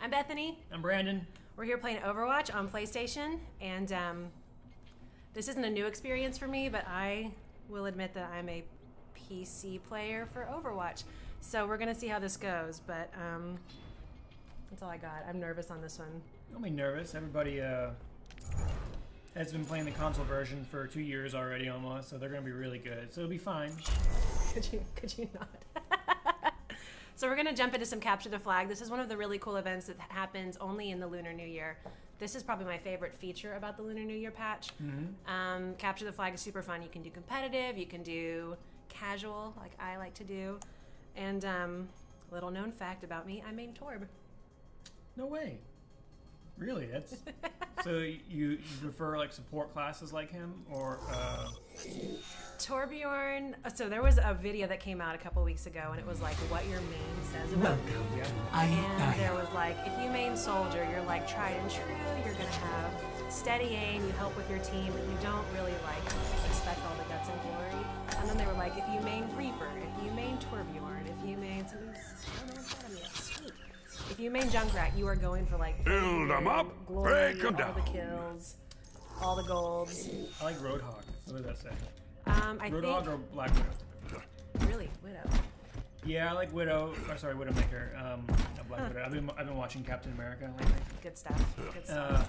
I'm Bethany. I'm Brandon. We're here playing Overwatch on PlayStation, and this isn't a new experience for me, but I will admit that I'm a PC player for Overwatch. So we're gonna see how this goes, but that's all I got. I'm nervous on this one. Don't be nervous. Everybody has been playing the console version for 2 years already almost, so they're gonna be really good. So it'll be fine. Could you not? So we're gonna jump into some Capture the Flag. This is one of the really cool events that happens only in the Lunar New Year. This is probably my favorite feature about the Lunar New Year patch. Capture the Flag is super fun. You can do competitive, you can do casual, like I like to do. And little known fact about me, I main Torb. No way. Really? That's so you prefer like support classes like him, or Torbjorn. So there was a video that came out a couple weeks ago, and it was like what your main says about you. And there was like, if you main soldier, you're like tried and true. You're gonna have steady aim. You help with your team, but you don't really like expect all the guts and glory. And then they were like, if you main Reaper, if you main Torbjorn, if you main something, I don't know what's that on yet. Sweet. If you main Junkrat, you are going for like build them up, glory, break them all down. the kills, all the golds. I like Roadhog. What does that say? I Roadhog think or Black Widow? really Widow. Yeah, I like Widow. Or sorry, Widowmaker. Not Black Widow. I've been watching Captain America lately. Good stuff. Good stuff.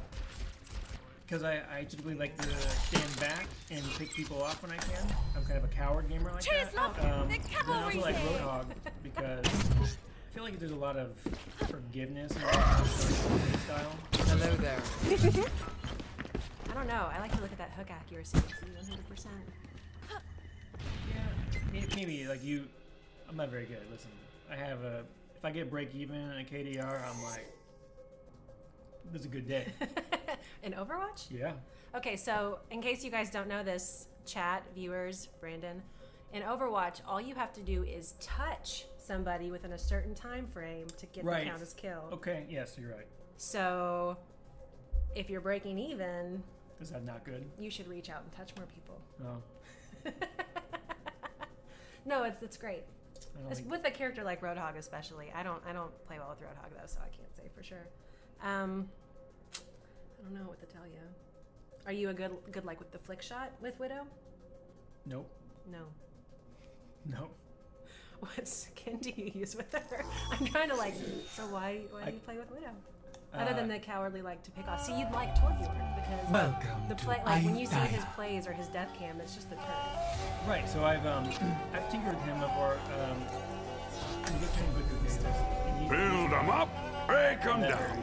Because I typically like to stand back and pick people off when I can. I'm kind of a coward gamer like that. And I also like Roadhog because I feel like there's a lot of forgiveness in the style. Hello there. I don't know. I like to look at that hook accuracy. 100%. Yeah, maybe like you. I'm not very good. Listen, I have a. If I get break even in a KDR, I'm like, this is a good day. In Overwatch? Yeah. Okay, so in case you guys don't know this, chat, viewers, Brandon, in Overwatch, all you have to do is touch somebody within a certain time frame to get the count as kill. Okay, yes, you're right. So if you're breaking even, is that not good? You should reach out and touch more people. Oh. No, it's great. With a character like Roadhog especially. I don't play well with Roadhog though, so I can't say for sure. I don't know what to tell you. Are you a good like with the flick shot with Widow? Nope. No. No. What skin do you use with her? I'm trying to like. So why do you play with Widow? Other than the cowardly like to pick off. See, you'd like Torbjorn because the play like when you see his plays or his death cam, it's just the turret. Right. So I've tinkered with him before. Build them up, break them down.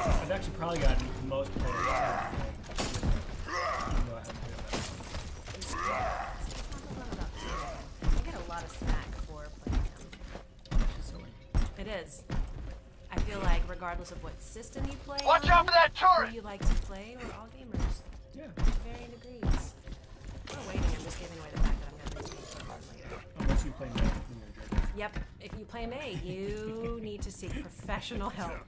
I've actually probably gotten most players. I get a lot of smack for playing him. It is. I feel like regardless of what system you play, watch out for that turret! Who you like to play, we're all gamers. Yeah. To varying degrees. We're waiting. I'm just giving away the fact that I'm going to retake Pokemon later. Unless you play May. Yep. If you play May, you need to seek professional help.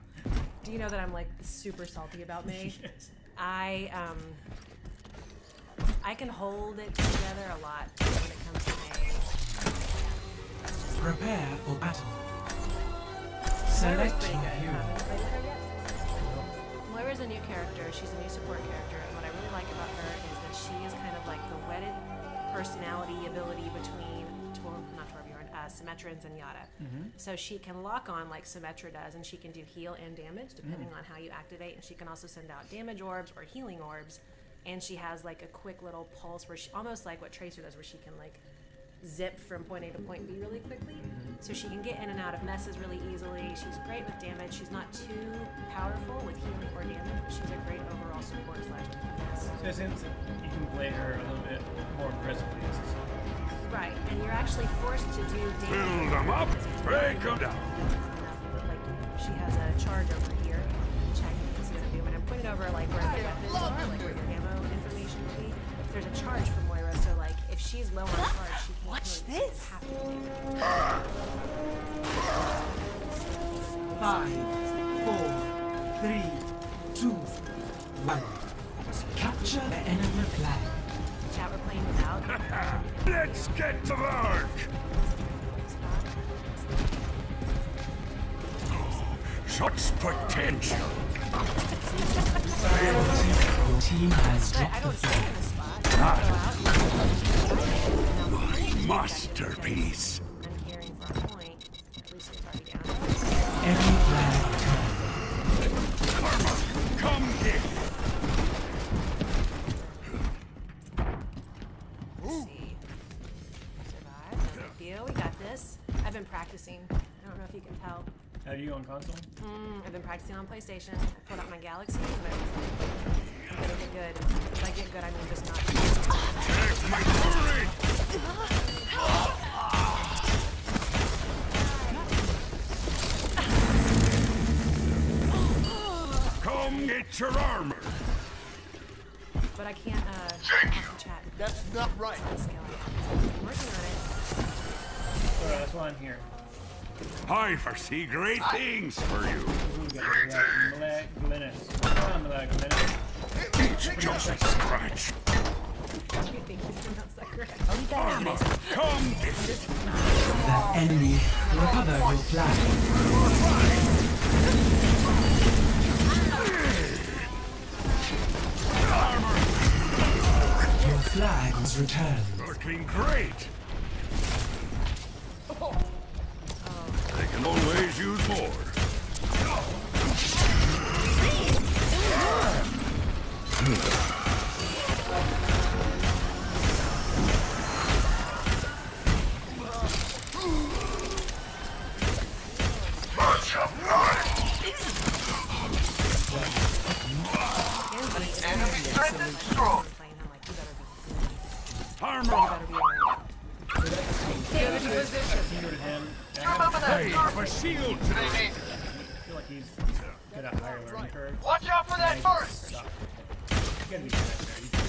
Do you know that I'm like super salty about May? Yes. I can hold it together a lot when it comes to May. Prepare for battle. Select your hero. Have you played with her yet? Moira's a new character. She's a new support character, and what I really like about her is that she is kind of like the wedded personality ability between Symmetra and Zenyatta. So she can lock on like Symmetra does, and she can do heal and damage depending on how you activate, and she can also send out damage orbs or healing orbs, and she has like a quick little pulse where she, almost like what Tracer does, where she can like zip from point A to point B really quickly, so she can get in and out of messes really easily. She's great with damage. She's not too powerful with healing or damage, but she's a great overall support / DPS. So since you can play her a little bit more aggressively, right, and you're actually forced to do damage. Build them up, break them down. Like, she has a charge over here, which I think is going to do. When I'm pointing over, like, where the weapons are, like, where your ammo information will be, there's a charge for Moira, so, like, if she's low on charge, she can't Watch really this. half the damage. 5, 4, 3, 2, 1. Capture the enemy flag. Chat, we're playing without. Let's get to work! Such potential. Your team has But I dropped the don't stay ball. in the spot. I go out. Masterpiece. I'm hearing for a point. At least it's already down. Every flag turned. Armor, come here. Let's see. Survive. No big deal. We got this. I've been practicing. I don't know if you can tell. How do you on console? I've been practicing on PlayStation. I pulled out my Galaxy, but I'm gonna get good. If I get good, I mean just not. Take my turret. Come get your armor. But I can't, chat. That's not right. That's a skill I have. I'm working on it. Alright, that's why I'm here. I foresee great things for you. Who we got? We got Malak Glennis. Come on, Malak Glennis. It's just a scratch. You think he's pronounced that correct? Armor, come get The enemy recover your flag. Your flag was returned. Looking great. They can always use more. Much Enemy threat destroyed. Playing him like, you better be armor. good. You better be in Senior to him. Remember that They have a shield. They need. I feel like he's got a higher learning curve. Watch out for that first. Suck. You gotta be good at that.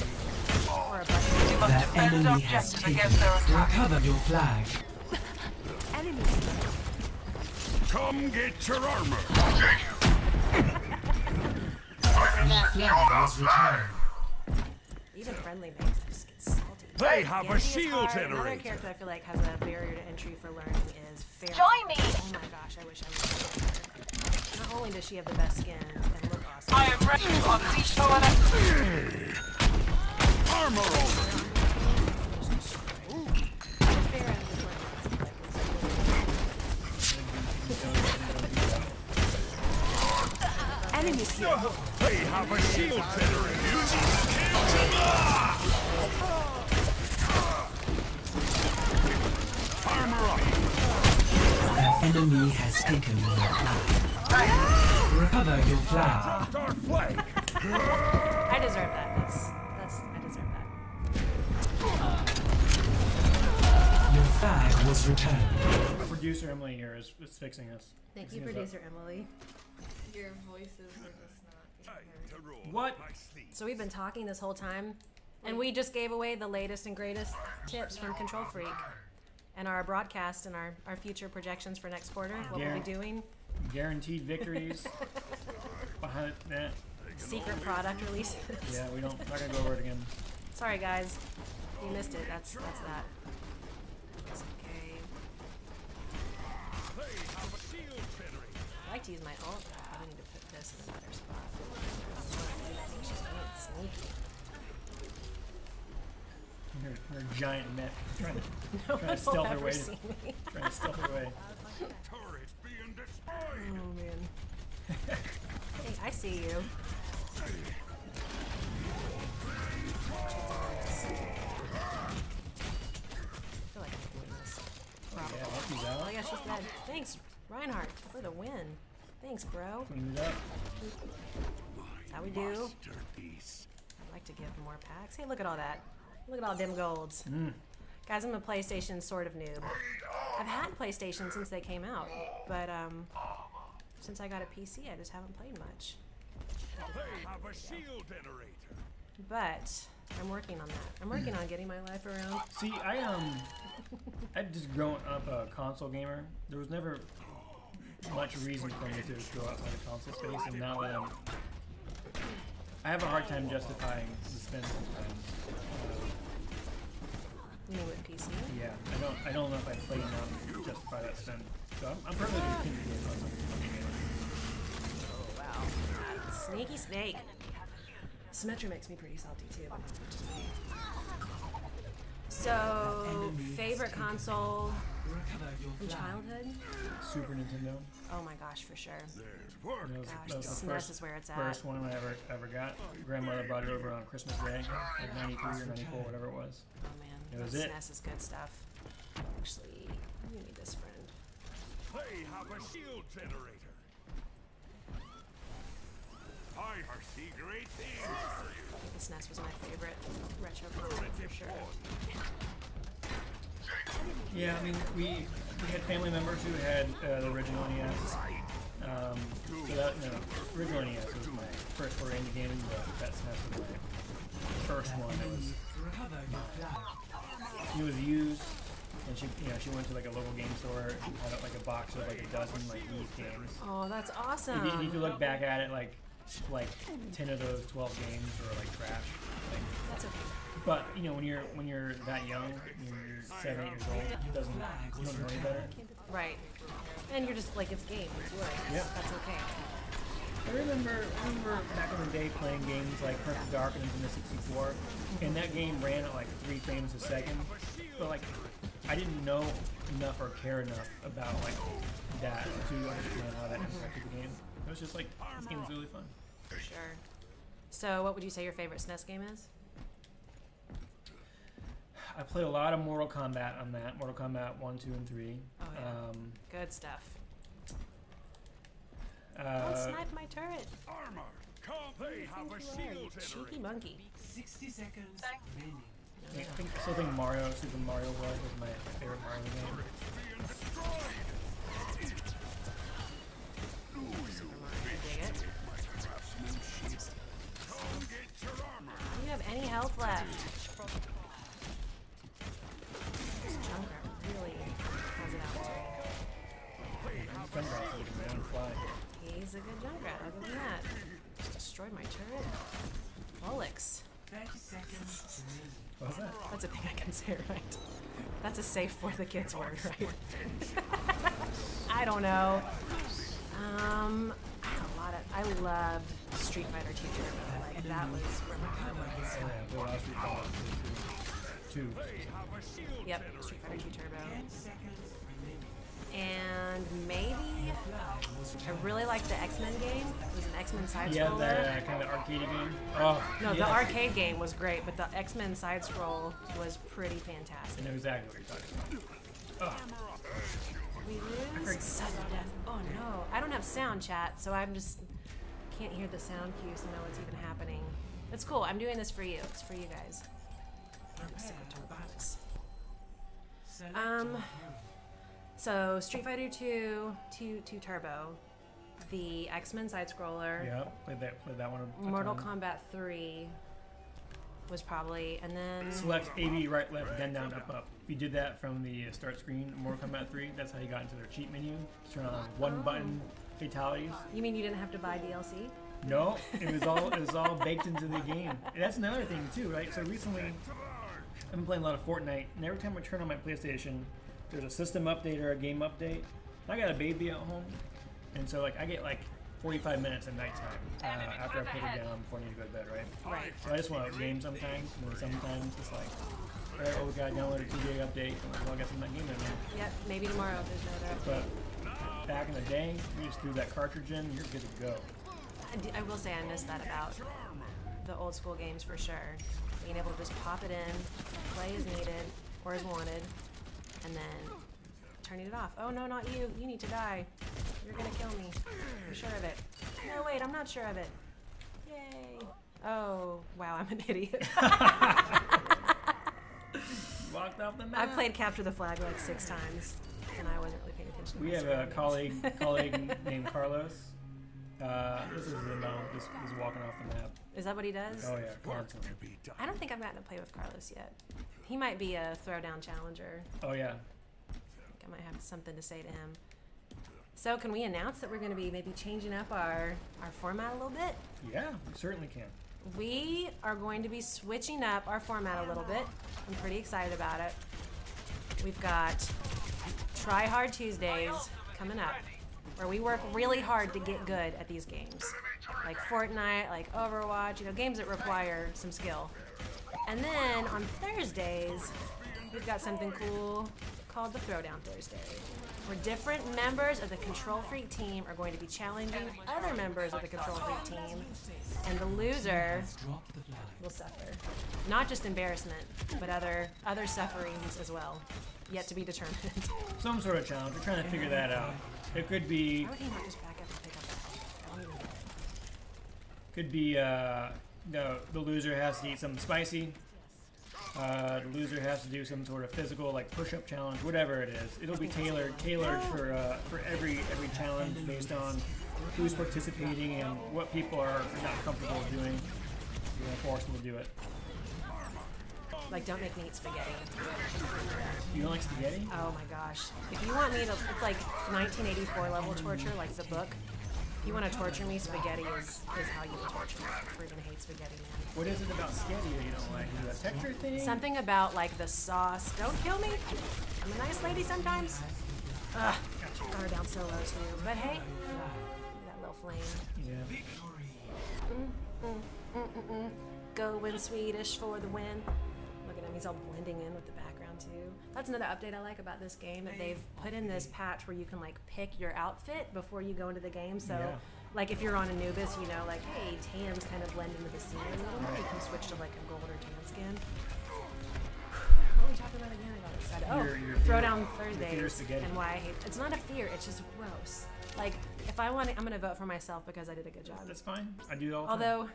or a button. You must The defend enemy the has objective taken. against their attack. Recover your flag. Come get your armor. Your flag was returned. Even friendly makes just get salty. They have a Genji is shield hard. Another generator. character I feel like has a barrier to entry for learning is Fair. Join me! Oh my gosh, I wish I was her. Not only does she have the best skin and look awesome. I am ready to unleash your electricity. Armor over. Fair and good Enemies here. They have a shield generator. Armor up. The enemy has taken your flag. Recover your flag. Start flag. I deserve that. I deserve that. Your flag was returned. Our producer Emily here is fixing us. Thank you, Fixing us up. producer Emily. Your voices are just not being heard. What? So we've been talking this whole time, and we just gave away the latest and greatest tips from KontrolFreek, and our broadcast and our future projections for next quarter. What we'll be doing. Guaranteed victories. Behind that. Secret product releases. Yeah, we don't. Not gonna go over it again. Sorry guys, you missed it. That's that. It's okay. I like to use my ult. I probably need to put this in a better spot. I think she's being sneaky. Her giant net trying to No trying to one stealth will her ever way. see me. Trying to stealth her way. Turret being destroyed. Oh man. Hey, I see you. I feel like I can win this. Yeah, Lucky's Oh out. yeah, she's dead. Thanks, Reinhardt, for the win. Thanks, bro. Cleaned it up. That's how we do. Masterpiece. I'd like to give more packs. Hey, look at all that. Look at all them golds. Guys, I'm a PlayStation sort of noob. I've had PlayStation since they came out, but since I got a PC, I just haven't played much. They have a shield generator. But I'm working on that. I'm working on getting my life around. See, I've just grown up a console gamer. There was never much reason for me to grow up in the console space, and now that I have a hard time justifying the spend sometimes. You mean with PC? Yeah, I don't know if I played enough to justify that spend. So I'm perfectly content to be a console gamer. Sneaky snake. Symmetry makes me pretty salty too. So, favorite console from childhood? Super Nintendo. Oh my gosh, for sure. That was the SNES is where it's at. first one I ever got. Grandmother brought it over on Christmas Day, like 93 or 94, whatever it was. Oh man, It was that it. SNES is good stuff. Actually, I'm gonna need this friend. They have a shield generator. I foresee great things for you. The SNES was my favorite retro console for sure. Yeah, I mean, we had family members who had the original NES. So that, original NES was my first foray into gaming, but that SNES was my first one. It was used, and she went to like a local game store and had like a box of like a dozen like these games. Oh, that's awesome. If you look back at it, like 10 of those 12 games are like trash. That's okay. But when you're that young, you're 7, 8 years old, you don't know any better. Right. And you're just like, it's game. It's wood. Yeah. That's okay. I remember back in the day playing games like Perfect Dark and Nintendo 64, and that game ran at like 3 frames a second. But like, I didn't know enough or care enough about like that to understand how that impacted the game. It was just like, this game was really fun. For sure. So, what would you say your favorite SNES game is? I played a lot of Mortal Kombat on that. Mortal Kombat 1, 2, and 3. Oh yeah. Good stuff. Don't snipe my turret. Armor. Come, they have a shield Cheeky generator. monkey. 60 seconds remaining. I still think Super Mario World was my favorite Mario game. Being destroyed. Super Mario. I dig it. Come get your armor. Do you have any health left? This Junker really has it out. He's a good Junkrat. Other than that, just destroyed my turret. Bollocks. 30 seconds remaining. What's that? That's a thing I can say, right? That's a safe for the kids word, right? I don't know. I loved Street Fighter 2 Turbo. Like, that was where my heart was. Oh, yeah, the last Street Fighter 2. Yep, Street Fighter 2 Turbo. 10 seconds remaining. And maybe I really liked the X-Men game. It was an X-Men side Yeah, scroller. that kind of arcade game. Oh, No, yeah. the arcade game was great, but the X-Men side scroll was pretty I fantastic. know exactly what you're talking about. We lose sudden death. Oh no, I don't have sound chat, so I'm just can't hear the sound cues to know what's even happening. It's cool. I'm doing this for you. It's for you guys. I'm sick of turtle box. So Street Fighter 2 Turbo, the X-Men side scroller. Yeah, played that one. A Mortal ton. Kombat 3 was probably, and then Select AB, right, left, then down, up, up. If you did that from the start screen, Mortal Kombat 3, that's how you got into their cheat menu. Turn on one button fatalities. you mean you didn't have to buy DLC? No, it was all baked into the game. And that's another thing too, right? So recently, I've been playing a lot of Fortnite, and every time I turn on my PlayStation, there's a system update or a game update. I got a baby at home, and so like I get like 45 minutes at nighttime after I put her down before I need to go to bed, right? Right. So I just want to game sometimes, and then sometimes it's like, all right, well, we got to download a 2-day update, and like, well, I got some of that game in there. Yep, maybe tomorrow if there's no other. But back in the day, you just threw that cartridge in, you're good to go. I will say I miss that about the old school games for sure. Being able to just pop it in, play as needed or as wanted, and then turning it off. Oh no, not you. You need to die. You're gonna kill me. I'm sure of it. No, wait, I'm not sure of it. Yay. Oh, wow, I'm an idiot. Walked off the map. I've played Capture the Flag like 6 times, and I wasn't really paying attention to We my have a colleague named Carlos. This is just walking off the map. Is that what he does? Oh yeah, constantly. I don't think I've gotten to play with Carlos yet. He might be a throwdown challenger. Oh yeah. I think I might have something to say to him. So can we announce that we're going to be maybe changing up our format a little bit? Yeah, we certainly can. We are going to be switching up our format a little bit. I'm pretty excited about it. We've got Try Hard Tuesdays coming up, where we work really hard to get good at these games. like Fortnite, like Overwatch, you know, games that require some skill. And then on Thursdays, we've got something cool called the Throwdown Thursday, where different members of the KontrolFreek team are going to be challenging other members of the KontrolFreek team, and the loser will suffer. Not just embarrassment, but other sufferings as well, yet to be determined. Some sort of challenge. We're trying to figure that out. It could be. Why would he not just back up and pick up that health? I don't even get it. Could be the loser has to eat something spicy. The loser has to do some sort of physical, like push-up challenge, whatever it is. It'll be tailored for every challenge based on who's participating and what people are not comfortable doing. We're gonna force them to do it. Like, don't make me eat spaghetti. You don't like spaghetti? Oh my gosh. If you want me to, it's like 1984 level torture, like the book. If you want to torture me, spaghetti is how you would torture me. I'm freaking hate spaghetti, man. What is it about spaghetti that you don't like? Is it a texture thing? Something about like the sauce. Don't kill me. I'm a nice lady sometimes. Ugh. Got her down so low too. But hey, look at that little flame. Yeah. Going Swedish for the win. Look at him. He's all blending in with the background too. That's another update I like about this game, that they've put in this patch where you can like pick your outfit before you go into the game. So Yeah. like if you're on Anubis, you know, like, hey, tans kind of blend into the scene a little more. You can switch to like a gold or tan skin. What are we talking about again? I got excited. Oh, Your Throwdown fear of Thursdays spaghetti. and why I hate. It's not a fear. It's just gross. Like if I want to, I'm gonna vote for myself because I did a good job. That's fine. I do it all the time. Although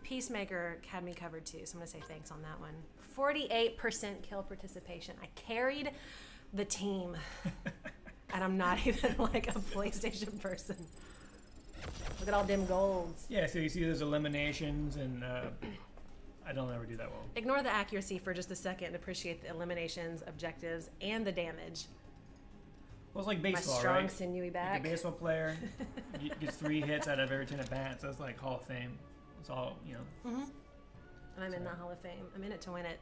Peacemaker had me covered too, so I'm gonna say thanks on that one. 48% kill participation. I carried the team, and I'm not even like a PlayStation person. Look at all them golds. Yeah, so you see those eliminations, and I don't ever do that well. Ignore the accuracy for just a second and appreciate the eliminations, objectives, and the damage. Well, it's like My baseball, strong, right? sinewy Like back. a baseball player gets 3 hits out of every 10 at bats. That's like Hall of Fame. It's all, you know. And I'm in the Hall of Fame. I'm in it to win it.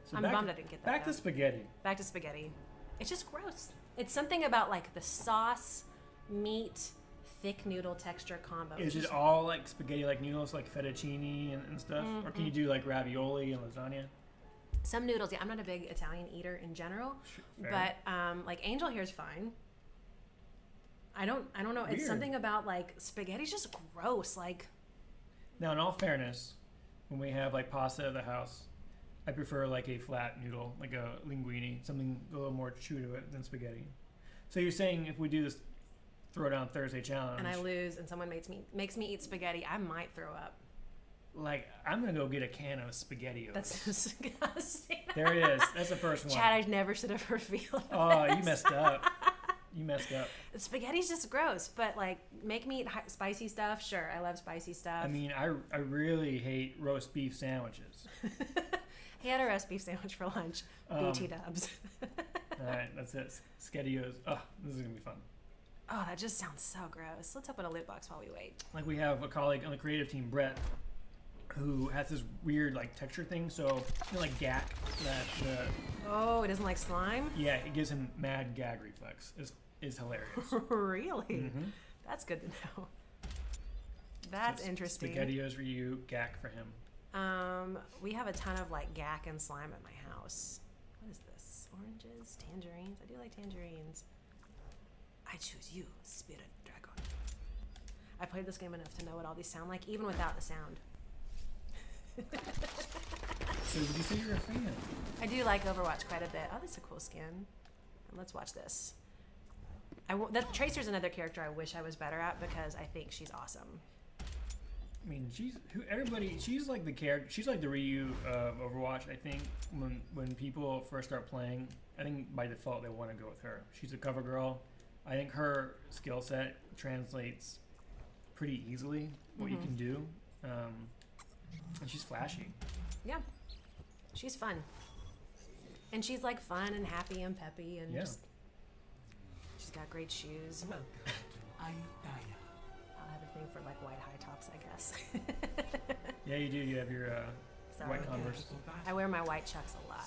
So I'm back bummed to- I didn't get that. Back though. to spaghetti. Back to spaghetti. It's just gross. It's something about like the sauce, meat, thick noodle texture combo. Is It's it all like spaghetti, like noodles, like fettuccine and stuff? Or can you do like ravioli and lasagna? some noodles. Yeah, I'm not a big Italian eater in general, Fair. but like Angel here's fine. I don't know. It's Weird. something about like spaghetti's just gross. Like, Now, in all fairness, when we have like pasta at the house, I prefer like a flat noodle, like a linguine, something a little more chew to it than spaghetti. So you're saying if we do this Throwdown Thursday challenge, and I lose, and someone makes me eat spaghetti, I might throw up. like I'm gonna go get a can of SpaghettiOs. That's disgusting. There it is. That's the first one. Chad, I never should have revealed. Oh, you this. messed up. You messed up. Spaghetti's just gross, but like make me eat spicy stuff. Sure, I love spicy stuff. I mean, I really hate roast beef sandwiches. He had a roast beef sandwich for lunch. BT dubs. All right, that's it. SpaghettiOs. Oh, this is gonna be fun. Oh, that just sounds so gross. Let's open a loot box while we wait. Like we have a colleague on the creative team, Brett, who has this weird like texture thing. So you know, like gack, that Oh, it doesn't like slime? yeah, it gives him mad gag reflex. Is hilarious. Really? That's good to know. That's So interesting. SpaghettiOs for you, gack for him. We have a ton of like gack and slime at my house. What is this? Oranges, tangerines. I do like tangerines. I choose you, spirit dragon. I played this game enough to know what all these sound like, even without the sound. So would you say you're a fan? I do like Overwatch quite a bit. Oh, that's a cool skin. And let's watch this. Tracer's another character I wish I was better at because I think she's awesome. I mean, she's like the character. She's like the Ryu of Overwatch. I think when people first start playing, I think by default they want to go with her. She's a cover girl. I think her skill set translates pretty easily what you can do, and she's flashy. Yeah, she's fun, and she's like fun and happy and peppy and just. She's got great shoes. I'll have a thing for like white high tops, I guess. Yeah, you do. You have your Sorry. white Converse. I wear my white chucks a lot.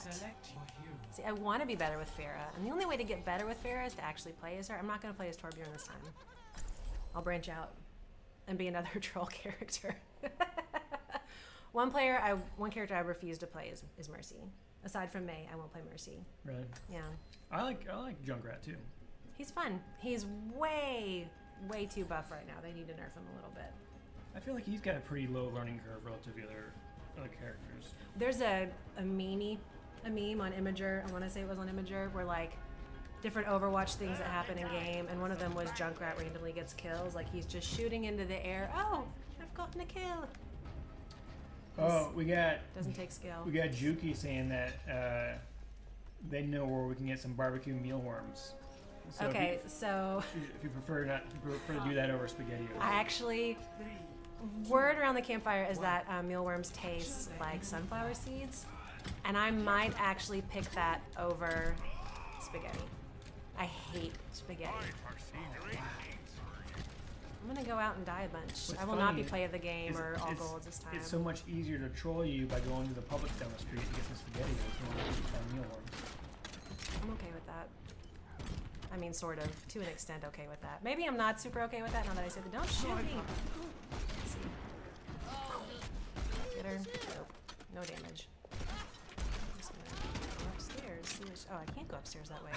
See, I want to be better with Farah, and the only way to get better with Farah is to actually play as her. I'm not going to play as Torbjorn this time. I'll branch out. and be another troll character. One character I refuse to play is Mercy. Aside from May, I won't play Mercy. Really? Yeah. I like Junkrat too. He's fun. He's way too buff right now. They need to nerf him a little bit. I feel like he's got a pretty low learning curve relative to the other characters. There's a meme on Imager. I want to say it was on Imager, where like different Overwatch things that happen in game, and one of them was Junkrat randomly gets kills. Like he's just shooting into the air. Oh, I've gotten a kill. Oh, doesn't take skill. We got Juki saying that they know where we can get some barbecue mealworms. So okay, if you prefer to do that over SpaghettiOs. I actually, word around the campfire is that mealworms taste like sunflower seeds, and I might actually pick that over spaghetti. I hate spaghetti. I'm gonna go out and die a bunch. What's I will not be play of the game or all golds this time. It's so much easier to troll you by going to the Publix down the street to get some SpaghettiOs than mealworms. I'm okay with that. I mean, sort of, to an extent, okay with that. Maybe I'm not super okay with that now that I said that. Don't shoot me. Let's see. Get her. Nope. No damage. Just gonna go upstairs. Oh, I can't go upstairs that way.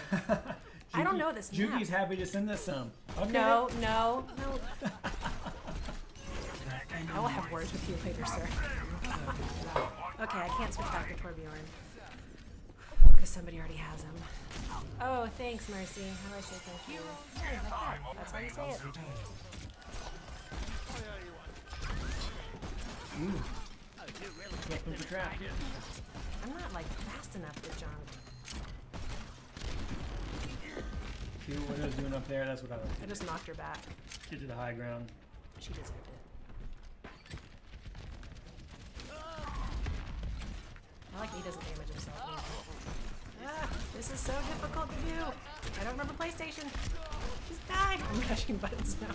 I don't know this map. Juki's happy to send us some. Okay. No. I will have words with you later, sir. Okay, I can't switch back to Torbjorn. Because somebody already has him. Oh, thanks, Mercy. How do I say thank you? That's how you say it. Ooh. Flipping the trap. I'm not, like, fast enough for junk. See what I was doing up there? That's what I was doing. I just knocked her back. Get to the high ground. She deserved it. I like he doesn't damage himself. This is so difficult to do. I don't remember PlayStation. Just die. I'm mashing buttons now.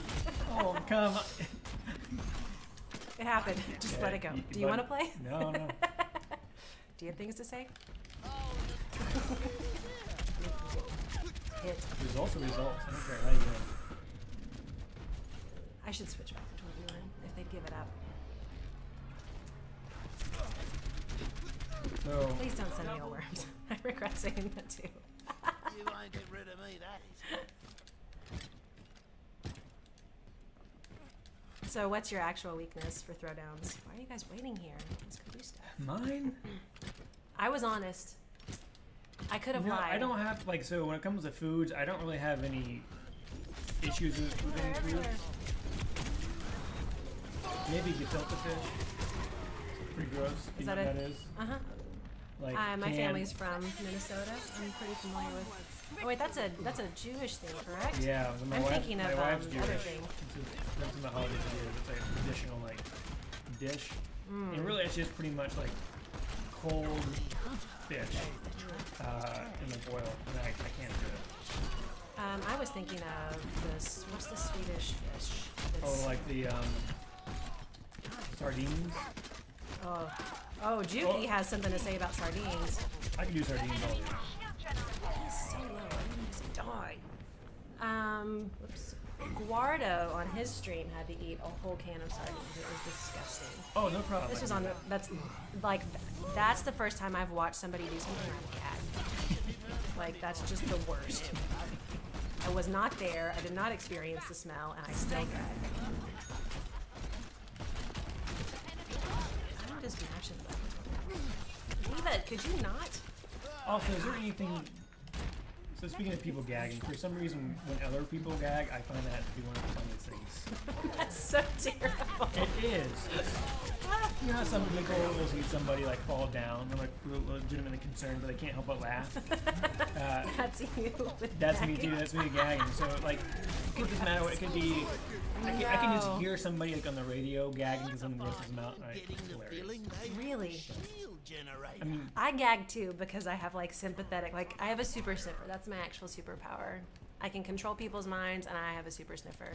Oh, come on. It happened. Just let it go. Do you want to play? No. Do you have things to say? Hit. Results are results. I don't care how you do it. I should switch back to Torbjorn if they'd give it up. So, Please don't send me mealworms. I regret saying that too. You won't get rid of me, that is. So what's your actual weakness for throwdowns? Why are you guys waiting here? Let's go do stuff. mine? I was honest. I could have lied. I don't have, like, so when it comes to foods, I don't really have any issues with any foods. Maybe gefilte fish. Pretty gross. You know what that is? Uh-huh. Like my family's from Minnesota. I'm pretty familiar with. Oh wait, that's a Jewish thing, correct? Yeah, my I'm wife, thinking of wife's Jewish. other thing. That's in the holidays. It's like a traditional like dish, and really it's just pretty much like cold fish in the boil. And I can't do it. I was thinking of this. What's the Swedish fish? Oh, like the sardines. Oh, Juki has something to say about sardines. I could do sardines all day. He's so low. I didn't just die. Oops. Guardo on his stream had to eat a whole can of sardines. It was disgusting. Oh, no problem. This was on the. That's the first time I've watched somebody do something like that. Like that's just the worst. I was not there. I did not experience the smell, and I still gagged. I'm just mashing buttons. Leave it. Could you not? Also, is there anything... So speaking of people gagging, for some reason when other people gag, I find that to be one of the funniest things. That's so terrible. It is. You know how some people will see somebody like fall down, they're like legitimately concerned, but they can't help but laugh. That's you. That's me too. That's me gagging. So like, it could just matter what it could be. I can just hear somebody like on the radio gagging because something grosses them out. Right? It's hilarious. Really? I mean, I gag too because I have like sympathetic, like I have a super sniffer. That's my actual superpower. I can control people's minds, and I have a super sniffer.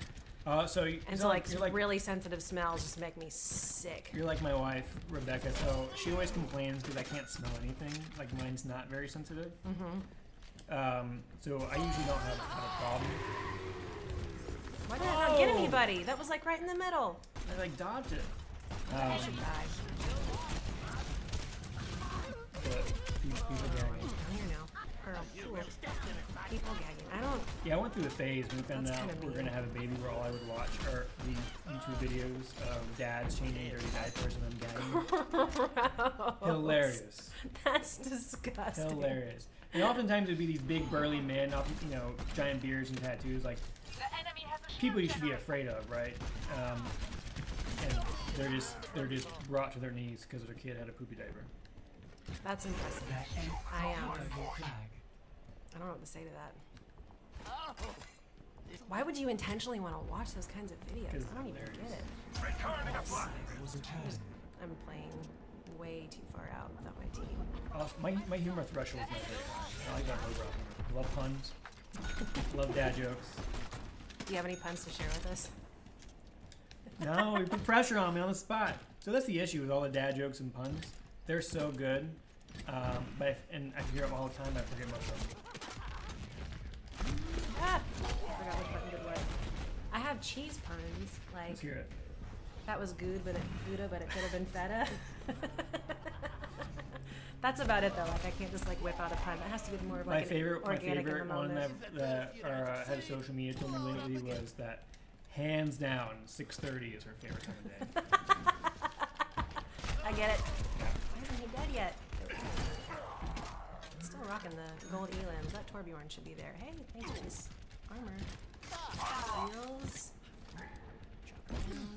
So like really sensitive smells just make me sick. You're like my wife, Rebecca. So she always complains because I can't smell anything. Like mine's not very sensitive. So I usually don't have a problem. Why did I not get any everybody. That was like right in the middle. I like dodged it. I should die. People gagging. I'm here now. Girl, cool. People gagging. I don't. Yeah, I went through the phase when we found That's out kinda we were mean. gonna have a baby where all I would watch are the YouTube videos of dads changing dirty diapers and them gagging. Hilarious. That's disgusting. Hilarious. And oftentimes it'd be these big burly men, often, you know, giant beards and tattoos, like people you should be afraid of, right? And they're just brought to their knees because their kid had a poopy diaper. That's impressive. I don't know what to say to that. Why would you intentionally want to watch those kinds of videos? I don't even get it. I'm playing way too far out without my team. My humor threshold is not very high. I like that low humor. I love puns. Love dad jokes. Do you have any puns to share with us? No, you put pressure on me on the spot. So that's the issue with all the dad jokes and puns. They're so good, but and I hear them all the time. I forget most of them. Ah! I forgot which button did what. I have cheese puns. Like Let's hear it. that was good, but it could have been feta. That's about it though. Like I can't just like whip out a pun. It has to be more of like My favorite organic in the one moment. that our head of social media told me lately was that hands down 6:30 is her favorite time of day. I get it. Why isn't he dead yet? Still rocking the gold elims. That Torbjorn should be there. Hey, thanks for this armor. Wheels. Drop it down.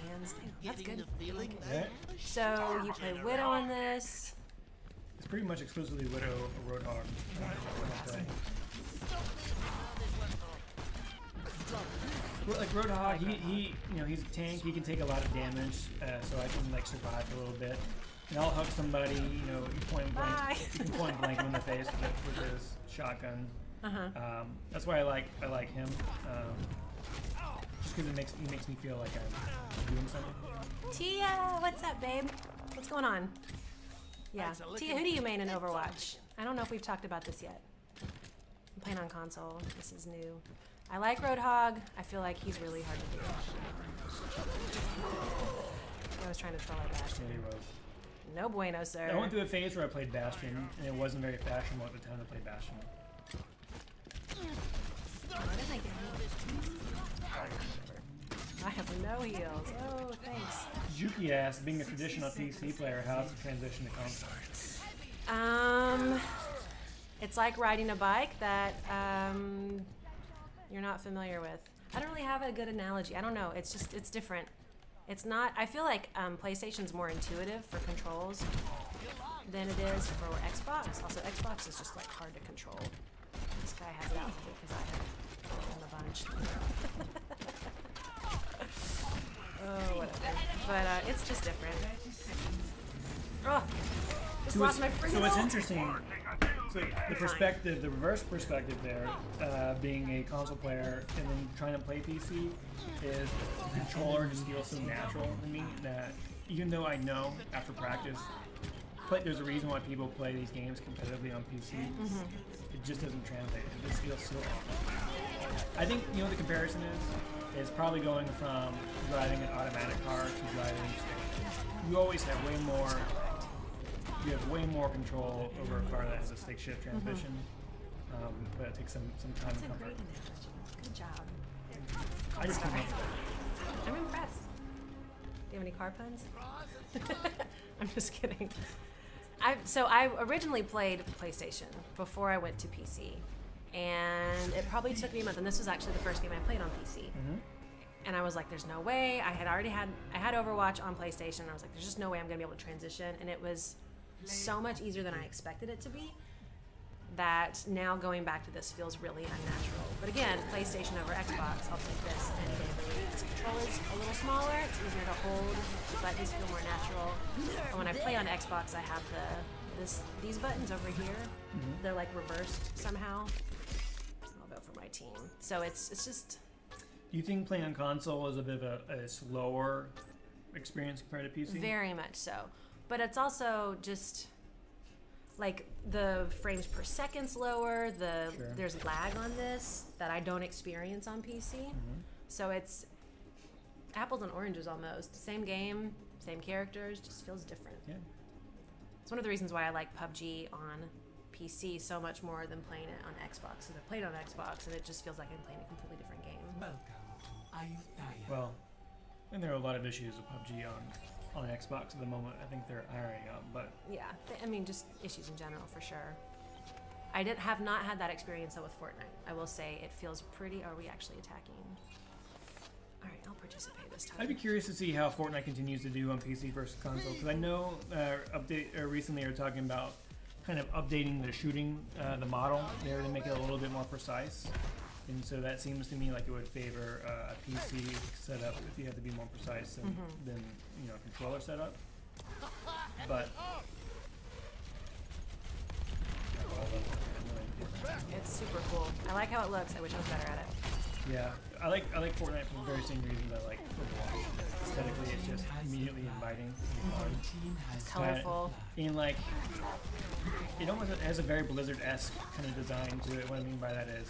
Hands. Damn, that's good. I like it. Yeah, So you play Widow on this. it's pretty much exclusively Widow or Roadhog. Like Roadhog, he you know, he's a tank. He can take a lot of damage, so I can like survive for a little bit. And I'll hug somebody, you know, point blank. Bye. You can point blank him in the face with his shotgun. That's why I like him. Just because he makes me feel like I'm doing something. Tia, what's up, babe? What's going on? Yeah, Tia, who do you main in Overwatch? I don't know if we've talked about this yet. I'm playing on console. This is new. I like Roadhog. I feel like he's really hard to do. I was trying to troll our Bastion. Yeah, he was. No bueno, sir. I went through a phase where I played Bastion, and it wasn't very fashionable at the time to play Bastion. What did I get? I have no heals. Oh, thanks. Juki asked, being a traditional PC player, how's the transition to console? It's like riding a bike that you're not familiar with. I don't really have a good analogy. I don't know. It's just, it's different. It's not, I feel like PlayStation's more intuitive for controls than it is for Xbox. Also, Xbox is just like hard to control. This guy has it out for me because I have a bunch. Oh, whatever. But it's just different. Oh, just lost my free So it's roll. interesting. So the perspective, the reverse perspective there, being a console player and then trying to play PC, is the controller just feels so natural to me that even though I know after practice, there's a reason why people play these games competitively on PC, it just doesn't translate. It just feels so awful. I think, you know what the comparison is probably going from driving an automatic car to driving stick. You always have way more. You have way more control over a car that has a stick shift transmission, but it takes some time That's to a comfort. great analogy. Good job. I just came up with I'm impressed. Do you have any car puns? I'm just kidding. So I originally played PlayStation before I went to PC. And it probably took me a month, and this was actually the first game I played on PC. And I was like, there's no way. I had Overwatch on PlayStation, and I was like, there's just no way I'm gonna be able to transition. And it was so much easier than I expected it to be, that now going back to this feels really unnatural. But again, PlayStation over Xbox, I'll take this any day of the week. This controller's a little smaller, it's easier to hold, the buttons feel more natural. And when I play on Xbox, I have these buttons over here. They're like reversed somehow. I'll vote for my team. So it's just. Do you think playing on console is a bit of a slower experience compared to PC? Very much so. But it's also just, like the frames per second's lower. Sure. There's lag on this that I don't experience on PC. So it's apples and oranges almost. Same game, same characters, just feels different. Yeah. It's one of the reasons why I like PUBG on PC so much more than playing it on Xbox. Because I played it on Xbox and it just feels like I'm playing a completely different game. Welcome to Ayutthaya. Well, and there are a lot of issues with PUBG on Xbox at the moment. I think they're ironing out, but Yeah, I mean, just issues in general for sure. I have not had that experience though with Fortnite. I will say it feels pretty. Are we actually attacking? All right, I'll participate this time. I'd be curious to see how Fortnite continues to do on PC versus console, because I know recently they were talking about kind of updating the shooting, the model there to make it a little bit more precise. And so that seems to me like it would favor a PC setup if you have to be more precise than you know, controller setup. But It's super cool. I like how it looks. I wish I was better at it. yeah, I like Fortnite for the very same reasons I like Overwatch. Aesthetically, it's just immediately inviting. It's colorful. And like, it almost has a very Blizzard-esque kind of design to it. What I mean by that is,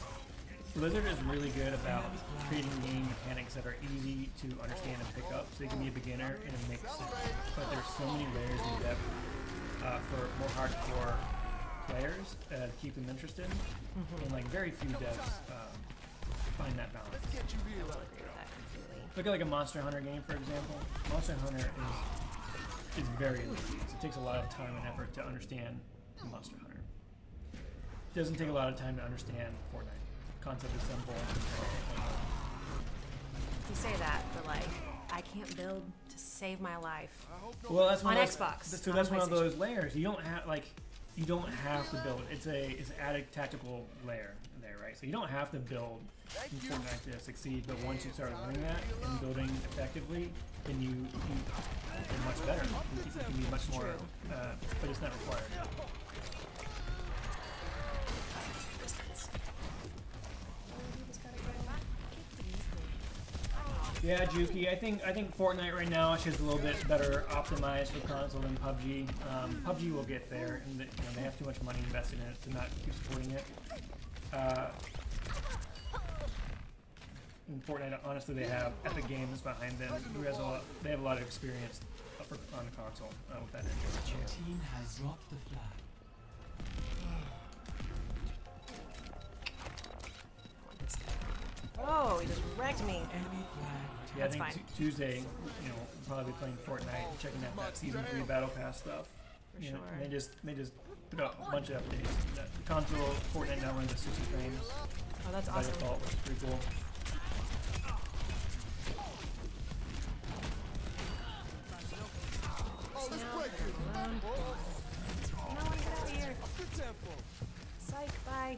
Blizzard is really good about creating game mechanics that are easy to understand and pick up, so you can be a beginner and it makes sense. But there's so many layers in depth for more hardcore players to keep them interested, and like very few devs find that balance. I will agree with that completely. Look at like a Monster Hunter game, for example. Monster Hunter is very intense. It takes a lot of time and effort to understand Monster Hunter. It doesn't take a lot of time to understand Fortnite. Concept is simple. You say that, but like, I can't build to save my life. Well, that's one On of those, Xbox, So on that's one of PlayStation. those layers. You don't have to build. It's added tactical layer there, right? So you don't have to build in Fortnite to succeed, but once you start learning that and building effectively, then you are much better. You can be much more, but it's not required. Yeah, Juki. I think Fortnite right now is just a little bit better optimized for console than PUBG. PUBG will get there, and they have too much money invested in it to not keep supporting it. In Fortnite, honestly, they have Epic Games behind them. They have a lot of experience on the console with that engine. Your team has dropped the flag. Oh, he just wrecked me. Enemy flag. Yeah, That's I think fine. Tuesday, we'll probably be playing Fortnite, checking out that Season 3 Battle Pass stuff. For You know, sure. and they just put out a bunch of updates. The console Fortnite now runs at 60 frames Oh, that's by awesome. default, which is pretty cool. No one get out of here. Psych, bye.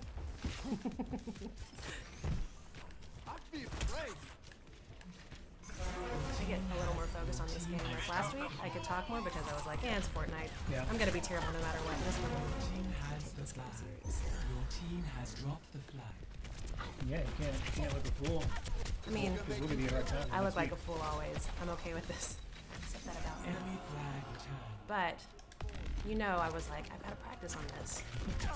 I get a little more focused on this game. Like last week, I could talk more because I was like, yeah, it's Fortnite. Yeah. I'm gonna be terrible no matter what. This one, Team has the this game flag. serious. Your team has dropped the flag. Yeah, you can't look a fool. I mean, Because we'll give you a hard time. I look next like a week. fool always. I'm okay with this. Accept that about me. Enemy flag returned. But, you know, I was like, I've got to practice on this. Get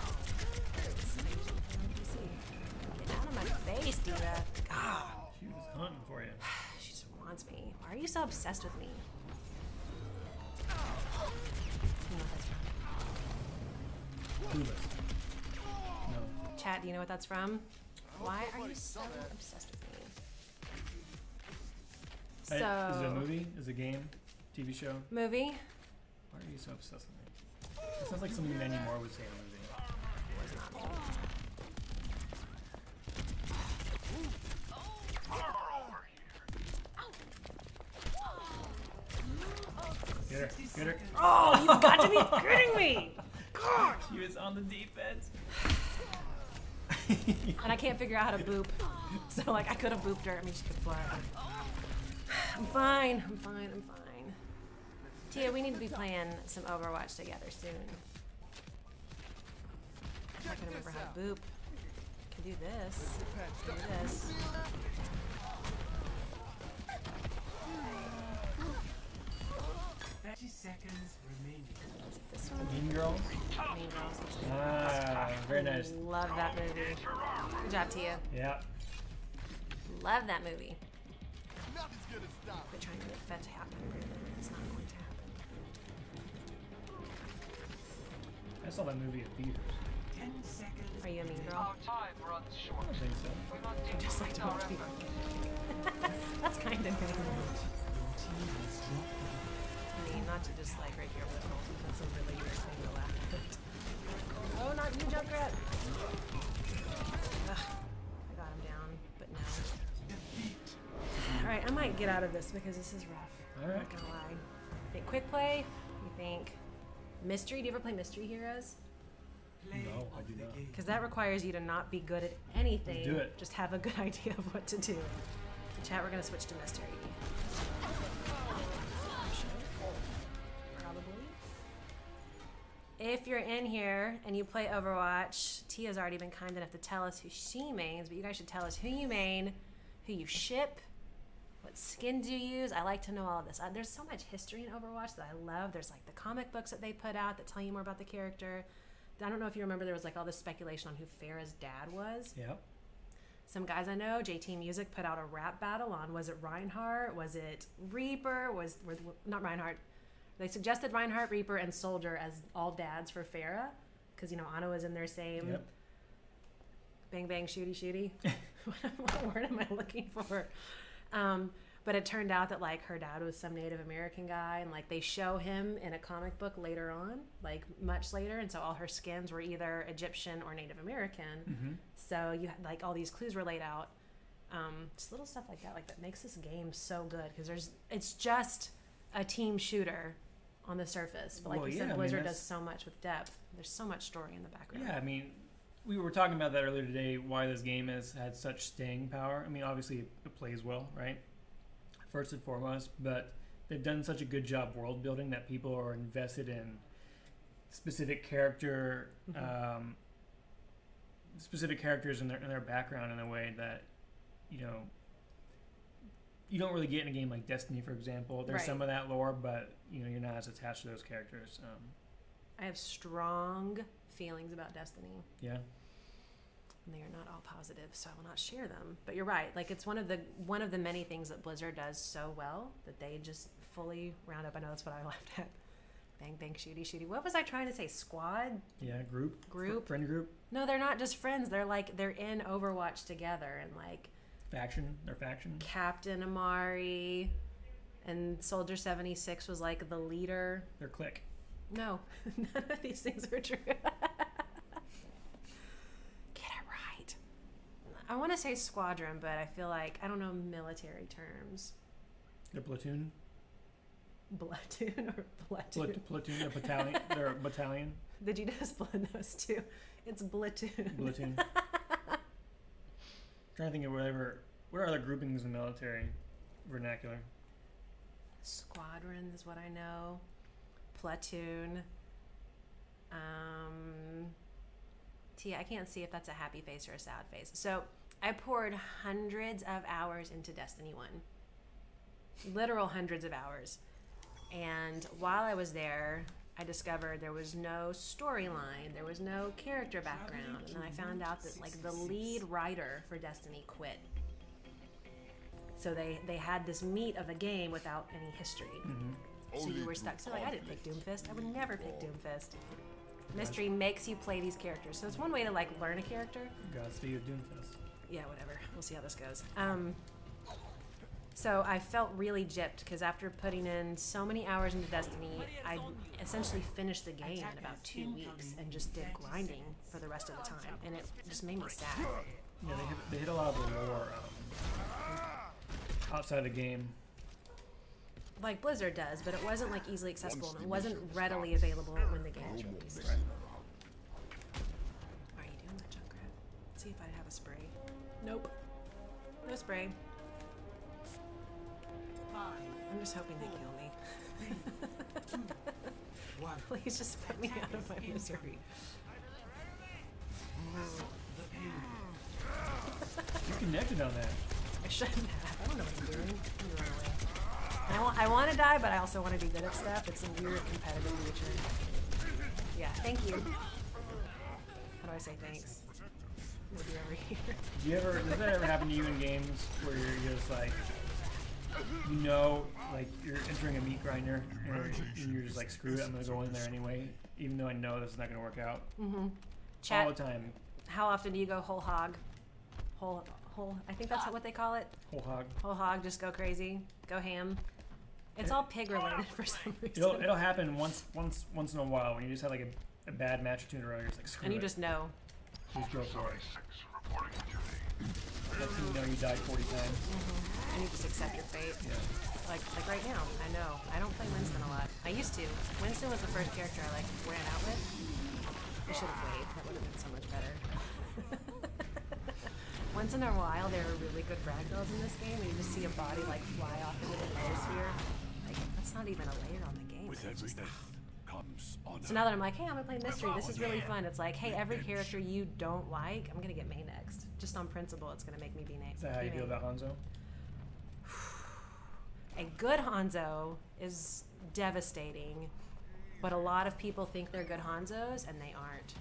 out of my face, Diva. God, She was hunting for you. she just wants me. Why are you so obsessed with me? You know what that's from? Clueless. No. Chat, do you know what that's from? Why are you so obsessed with me? So, Is it a movie? Is it a game? TV show? movie? Why are you so obsessed with me? It sounds like something Mandy Moore would say in a movie. Was not me. Get her. Get her. Oh, you've got to be kidding me! She was on the defense. And I can't figure out how to boop. So, like, I could have booped her. I mean, she could fly. I'm fine. I'm fine. I'm fine. Tia, we need to be playing some Overwatch together soon. I can remember how to boop. Can do this. Can do this. 30 seconds remaining. This one? Mean Girls. Mean Girls. Ah, very nice. Love that movie. Good job, Tia. Yeah. Love that movie. Nothing's gonna stop. We're trying to get that to happen, really. It's not going to happen. I saw that movie at theaters. 10 seconds. Are you a mean girl? Our time runs short. I don't think so. We must I just like to watch our people. efforts. That's kind of mean. Your team has dropped the I mean, not to just like break your whistle. That's a really weird thing to laugh at. Oh, not you, Junkrat! Ugh, I got him down, but no. Alright, I might get out of this because this is rough. I'm Alright. not gonna lie. Think quick play? You think mystery? Do you ever play Mystery Heroes? play No, I of do the not. game. Because that requires you to not be good at anything. Let's do it. Just have a good idea of what to do. In chat, we're gonna switch to mystery. Probably. If you're in here and you play Overwatch, Tia's already been kind enough to tell us who she mains, but you guys should tell us who you main, who you ship, what skins you use. I like to know all of this. There's so much history in Overwatch that I love. There's like the comic books that they put out that tell you more about the character. I don't know if you remember, there was like all this speculation on who Pharah's dad was. Yep. Some guys I know, JT Music, put out a rap battle on, was it Reinhardt? Was it Reaper? Not Reinhardt. They suggested Reinhardt, Reaper, and Soldier as all dads for Pharah. Because, you know, Ana was in their same Yep. bang, bang, shooty, shooty. What word am I looking for? But it turned out that, like, her dad was some Native American guy, and, like, they show him in a comic book later on, like, much later, and so all her skins were either Egyptian or Native American. Mm-hmm. So you had, like, all these clues were laid out. Just little stuff like that makes this game so good, because it's just a team shooter on the surface, but like Well, you yeah, I said, mean, Blizzard that's- does so much with depth. There's so much story in the background. Yeah, I mean, we were talking about that earlier today, why this game has had such staying power. I mean, obviously it plays well, right? First and foremost, but they've done such a good job world building that people are invested in specific characters in their background in a way that, you know, you don't really get in a game like Destiny, for example. There's Right. some of that lore, but you know, you're not as attached to those characters. I have strong feelings about Destiny, Yeah. and they are not all positive, so I will not share them. But you're right; like it's one of the many things that Blizzard does so well that they just fully round up. I know that's what I laughed at. Bang, bang, shooty, shooty. What was I trying to say? Squad? Yeah, group. Friend group. No, they're not just friends. They're in Overwatch together, and like Faction. Their faction. Captain Amari and Soldier 76 was like the leader. Their clique. No, none of these things are true. Get it right. I want to say squadron, but I feel like I don't know military terms. Their platoon. Platoon or platoon? Platoon. Their battalion. Their battalion. Did you just blend those two? It's platoon. Platoon. Trying to think of what are other groupings in military vernacular? Squadron is what I know. Platoon. I can't see if that's a happy face or a sad face. So I poured hundreds of hours into Destiny 1. Literal hundreds of hours. And while I was there, I discovered there was no storyline, there was no character background, and then I found out that like the lead writer for Destiny quit. So they had this meat of a game without any history. So you were stuck. So like I didn't pick Doomfist. I would never pick Doomfist. Mystery makes you play these characters. So it's one way to like learn a character. Godspeed of Doomfist. Yeah, whatever. We'll see how this goes. So I felt really gypped because after putting in so many hours into Destiny, I essentially finished the game in about 2 weeks and just did grinding for the rest of the time, and it just made me sad. Yeah, they hit a lot of the lore outside the game. Like Blizzard does, but it wasn't like easily accessible and it wasn't readily available when the game was released. Right. Why are you doing that, Junkrat? Let's see if I have a spray. Nope. No spray. I'm just hoping they kill me. 3, 2, 1. Please just put me out of my misery. The pain. You connected on that. I shouldn't have. I don't know what I'm doing. I'm running away. I want to die, but I also want to be good at stuff. It's a weird competitive nature. Yeah, thank you. How do I say thanks? Maybe over here. Does that ever happen to you in games where you're just like, like you're entering a meat grinder and you're just like, screw it, I'm gonna go in there anyway, even though I know this is not gonna work out. Chat, all the time. how often do you go whole hog? Whole. I think that's what they call it. Whole hog. Whole hog. Just go crazy. Go ham. It's all pig related for some reason. It'll happen once in a while when you just have like a bad match or two in a row. You're just like, screw and you it. just know. Just go for it. Next thing you know, you died 40 times. And you just accept your fate. Yeah. Like right now, I know. I don't play Winston a lot. I used to. Winston was the first character I like ran out with. I should have played. That would have been so much better. Once in a while, there are really good ragdolls in this game, and you just see a body like fly off into the biosphere. Like, that's not even a layer on the game. With every death comes honor. So now that I'm like, hey, I'm gonna play mystery. This is really fun. It's like, hey, every character you don't like, I'm gonna get main next. Just on principle, it's gonna make me be next. Is that how you feel about Hanzo? A good Hanzo is devastating, but a lot of people think they're good Hanzos, and they aren't.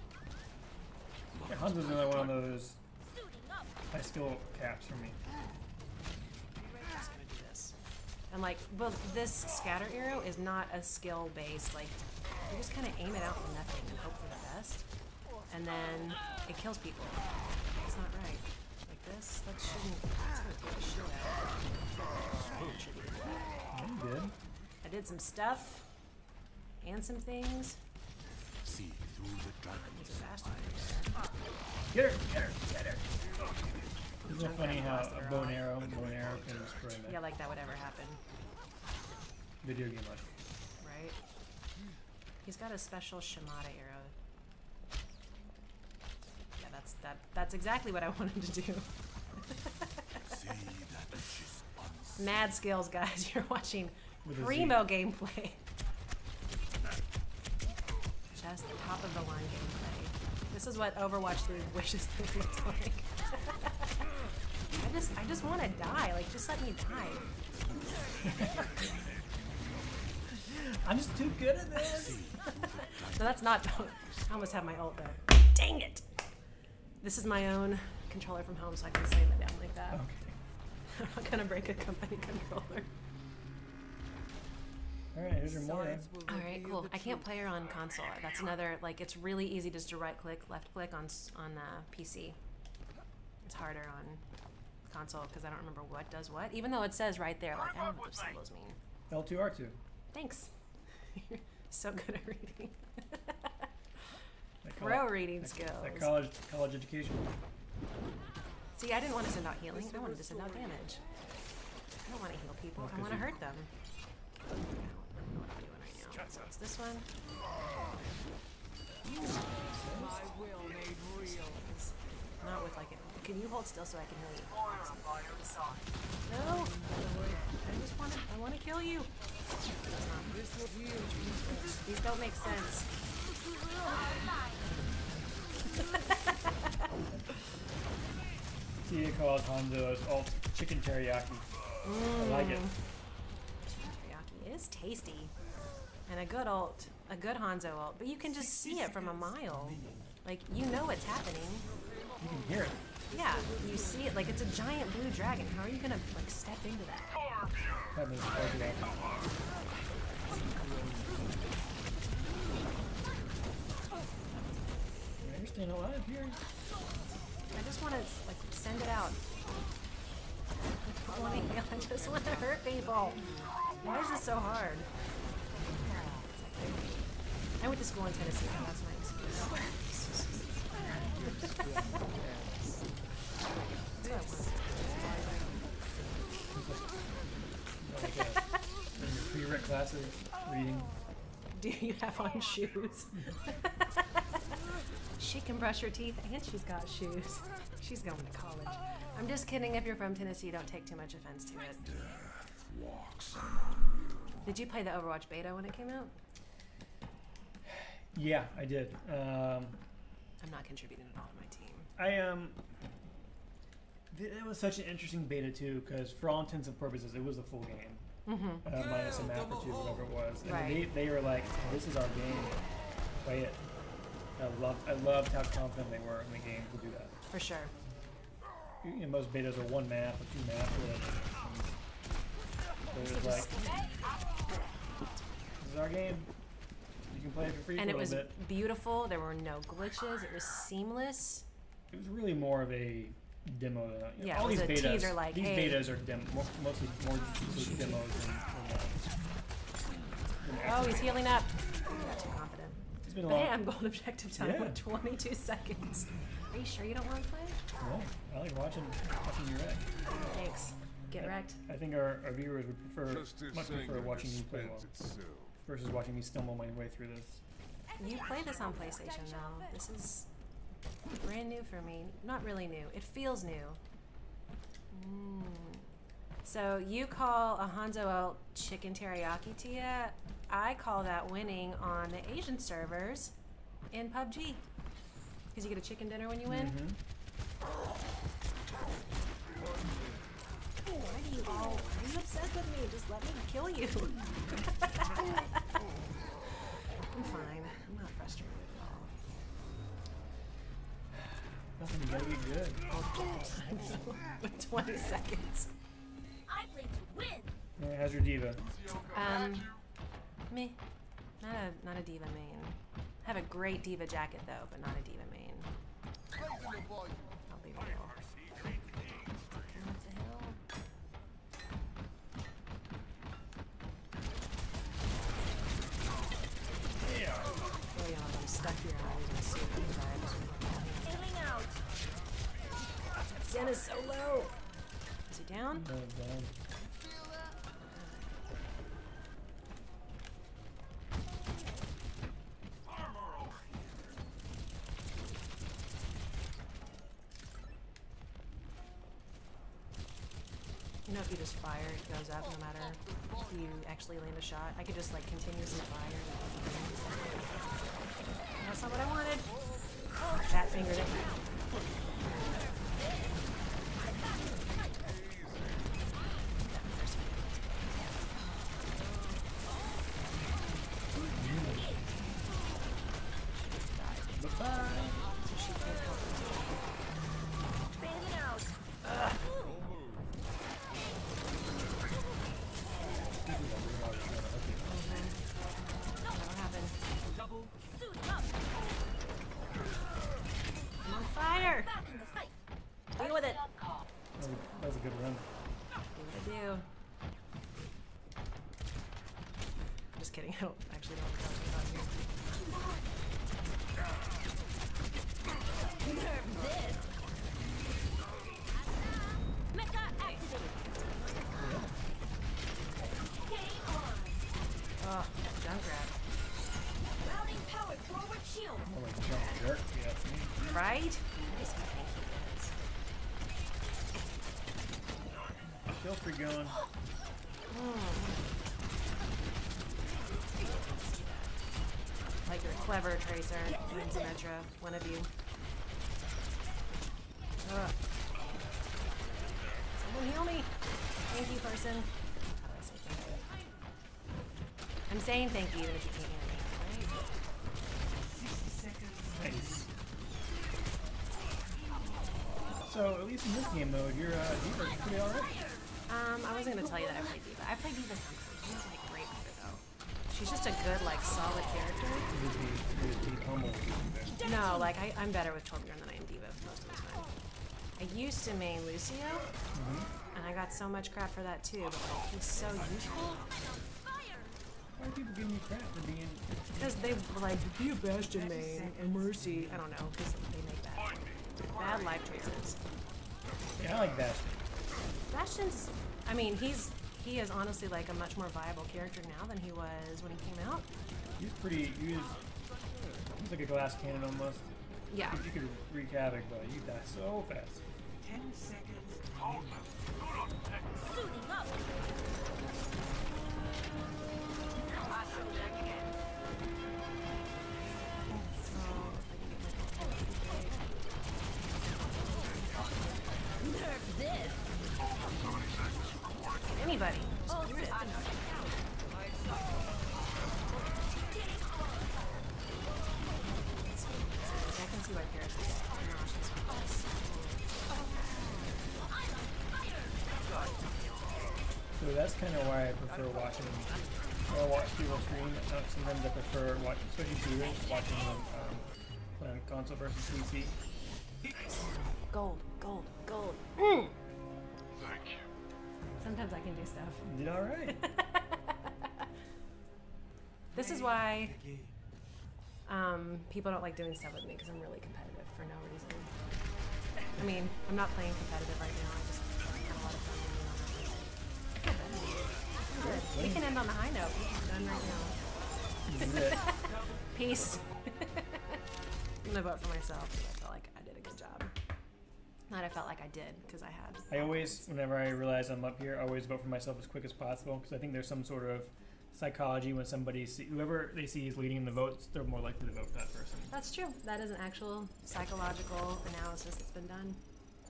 Yeah, Hanzo's another one of those high skill caps for me. I'm just gonna do this. And like, well, this scatter arrow is not a skill based, like, you just kind of aim it out for nothing and hope for the best. And then it kills people. That's not right. Like this, that shouldn't, that's gonna take a shit out. I'm good. I did some stuff and some things. See through the dragon's There's a bastard. Get her! Get her! Get her! Isn't it funny how a bow and arrow can destroy that? Yeah, like that would ever happen, Video game life. right? He's got a special Shimada arrow. Yeah, that's exactly what I wanted to do. see that which is unseen. Mad skills, guys. You're watching With a primo gameplay. Just the top of the line gameplay. This is what Overwatch 3 wishes it looks like. I just want to die. Like, just let me die. I'm just too good at this! No, that's not. I almost have my ult there. Dang it! This is my own controller from home, so I can slam it down like that. Okay. I'm not gonna break a company controller. Alright, here's your Moira. Alright, cool. I can't play her on console. That's another, like, it's really easy just to right click, left click on PC. It's harder on console because I don't remember what does what, even though it says right there, like, I don't know what those symbols mean. L2, R2. Thanks. You're so good at reading. That Pro reading skills. That college education. See, I didn't want to send out healing. I wanted to send out damage. I don't want to heal people. I want to hurt them. I don't know what I'm doing right now. So it's this one. Not with like it. Can you hold still so I can heal you? No. I want to kill you. These don't make sense. Tia called Hanzo's alt chicken teriyaki. I like it. Chicken teriyaki. It is tasty. And a good ult, a good Hanzo ult, but you can just see it from a mile. Like, you know it's happening. You can hear it. Yeah, you see it, like it's a giant blue dragon. How are you gonna, like, step into that? That means plug it up. You're staying alive here. I just want to, like, send it out. I don't want to heal, I just want to hurt people. Why is this so hard? I went to school in Tennessee, so that's my excuse. That's what I want. Like in your pre-rec classes, reading. Do you have on shoes? She can brush her teeth and she's got shoes. She's going to college. I'm just kidding. If you're from Tennessee, don't take too much offense to it. Did you play the Overwatch beta when it came out? Yeah, I did. I'm not contributing at all to my team. It was such an interesting beta too, because for all intents and purposes, it was a full game. minus a map or two, whatever it was. And Right. they were like, "This is our game. Play it." I loved how confident they were in the game to do that. For sure. You know, most betas are one map or two maps or whatever. They were like, "This is our game. You can play it for free And for it a was little bit." beautiful. There were no glitches. It was seamless. It was really more of a demo than Yeah, all it was these a betas. teaser, like, these hey. betas are mostly more just demos than Oh, he's healing up. I got too confident. It's been a But long. hey, I'm gold objective time Yeah. with 22 seconds. Are you sure you don't want to play? No, I like watching you wreck. Thanks. Get wrecked. I think our viewers would much prefer Justice watching you play well itself. versus watching me stumble my way through this. You play this on PlayStation now. This is brand new for me. Not really new. It feels new. So you call a Hanzo El chicken teriyaki, Tia? I call that winning on the Asian servers in PUBG. Because you get a chicken dinner when you win. Why do you all? Why are you obsessed with me? Just let me kill you. I'm fine. I'm not frustrated at all. Nothing, you gotta be good. With 20 seconds. I play to win. Alright, how's your diva? Me. Not a diva main. I have a great diva jacket though, but not a diva main. I'll be real. Come up the hill. Oh yeah, I'm stuck here. I'm losing suit. I just Healing out. Zen is so low. Is he down? No, down. You know, if you just fire, it goes up no matter if you actually land a shot. I could just like continuously fire. That's not what I wanted. Fat fingered it. Bailing out. What happened? Suit up. I'm on fire! Back in the fight. Deal with it! That was a good run. Do what I do. Just kidding, I don't actually know what I'm talking about here. Nerve this. Mecha activated. Game on. Oh, Junkrat. Routing power forward shield. More like a jump jerk. Yeah, that's me. Right? Nice, I think he is. Kill streak going. Like you're clever, Tracer. You and Symmetra, one of you. Ugh. Someone heal me! Thank you, person. How do I say thank you? I'm saying thank you even if you can't hear me, right? Nice. So, at least in this game mode, your diva's pretty alright. I wasn't gonna tell you that I played Diva. I played Diva sometimes. She's not like great with her though. She's just a good, like, solid character. You just be humble. No, like I'm better with Torbjorn than I am Diva most of the time. I used to main Lucio, and I got so much crap for that too. But like, he's so useful Why are people giving you crap for being... because they like be a Bastion main and Mercy. I don't know because they make bad life choices. Yeah, I like Bastion. Bastion's, I mean, he is honestly like a much more viable character now than he was when he came out. He's like a glass cannon almost. Yeah. You could wreak havoc, but you die so fast. 10 seconds. Suiting up. Nerve this. Anybody. Oh, Screw it. I can see why Paris is nauseous with this. So that's kind of why I prefer watching. When I watch people stream, sometimes I prefer watching, especially viewers, watching them play on console versus PC. Gold, gold, gold. Thank you. Sometimes I can do stuff. You did all right. This is why people don't like doing stuff with me, because I'm really competitive for no reason. I mean, I'm not playing competitive right now. I just have a lot of fun doing it. Good. We can end on a high note. We're done right now. This is it. Peace. I'm gonna vote for myself because I felt like I did a good job. Not I felt like I did, because I had. I always, whenever I realize I'm up here, I always vote for myself as quick as possible, because I think there's some sort of psychology when whoever they see is leading the votes, they're more likely to vote for that person. That's true. That is an actual psychological analysis that's been done.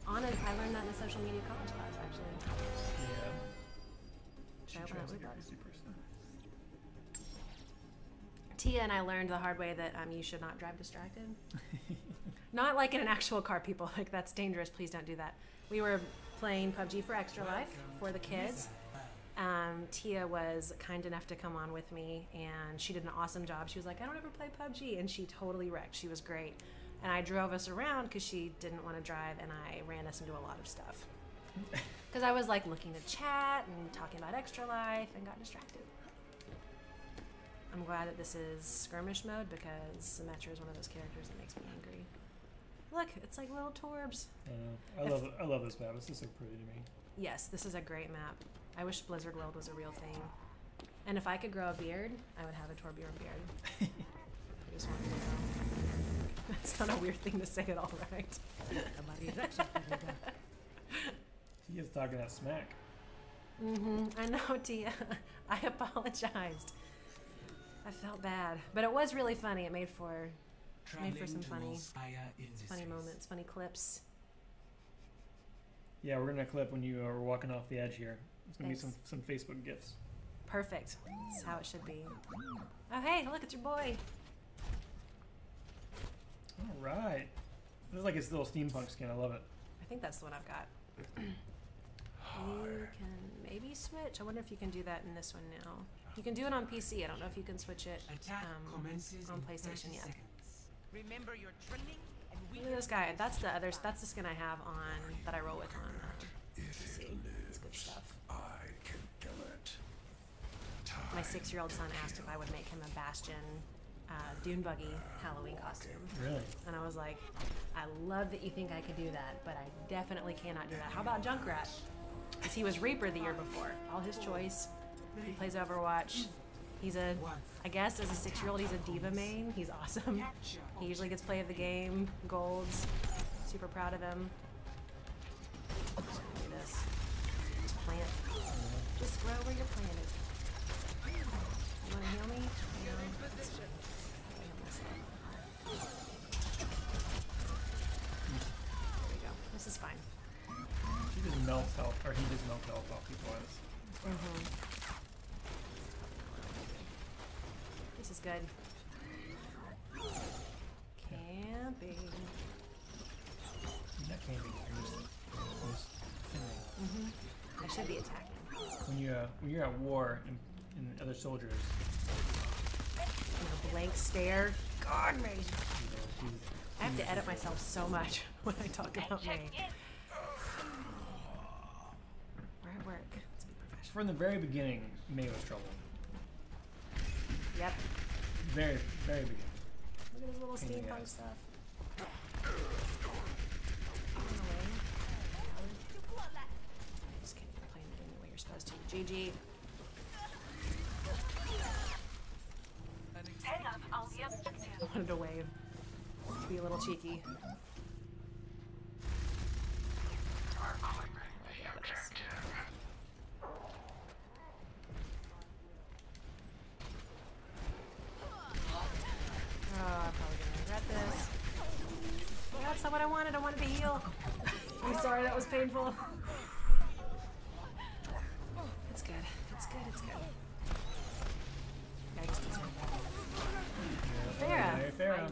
I learned that in a social media college class, actually. Yeah. Should I open that loot box? Person. Tia and I learned the hard way that you should not drive distracted. Not like in an actual car, people. Like, that's dangerous. Please don't do that. We were playing PUBG for Extra Life for the kids. Tia was kind enough to come on with me, and she did an awesome job. She was like, I don't ever play PUBG, and she totally wrecked. She was great. And I drove us around because she didn't want to drive, and I ran us into a lot of stuff. Because I was like looking at chat and talking about Extra Life and got distracted. I'm glad that this is skirmish mode, because Symmetra is one of those characters that makes me angry. Look, it's like little torbs. I love this map. This is so pretty to me. Yes, this is a great map. I wish Blizzard World was a real thing. And if I could grow a beard, I would have a Torbjorn beard. I just wanted to know. That's not a weird thing to say at all, right? Tia's talking that smack. I know, Tia. I apologized. I felt bad. But it was really funny. It made for some funny moments, funny clips. Yeah, we're gonna clip when you are walking off the edge here. It's gonna Thanks. be some Facebook gifs. Perfect. That's how it should be. Oh, hey, look at your boy. All right. This is like his little steampunk skin. I love it. I think that's the one I've got. You can maybe switch. I wonder if you can do that in this one now. You can do it on PC. I don't know if you can switch it on PlayStation yet. Remember your training and we Look at this guy. That's the skin I have on that I roll with on PC. It's good stuff. I can kill it. My 6-year-old son asked if I would make him a Bastion Dune Buggy Halloween costume. Really? And I was like, I love that you think I could do that, but I definitely cannot do that. How about Junkrat? Because he was Reaper the year before. All his choice. He plays Overwatch. He's I guess as a 6-year-old, he's a diva main. He's awesome. He usually gets play of the game, golds. Super proud of him. Look at this. Just plant. Just grow where you're planted. You want to heal me? No. That's fine. I'll heal myself. There we go. This is fine. He just melts health, or he just melts health off people as. This is good. Camping. Not camping. You're just filming. I should be attacking. When you're at war and other soldiers, A blank stare. Guard me. Jesus. I have to edit myself so much when I talk about me. We're at work. Let's be professional. From the very beginning, May was trouble. Yep. Very, very beginning. Look at this little Pain in the steampunk ass. stuff. Just kidding. You're playing it any way you're supposed to. GG. Hang up on the objective. I wanted to wave. To be a little cheeky. Oh, I'm probably gonna regret this. Oh, that's not what I wanted. I wanted to heal. I'm sorry, that was painful. It's good. It's good. It's good. Yeah, I just did something. Farah. Farah.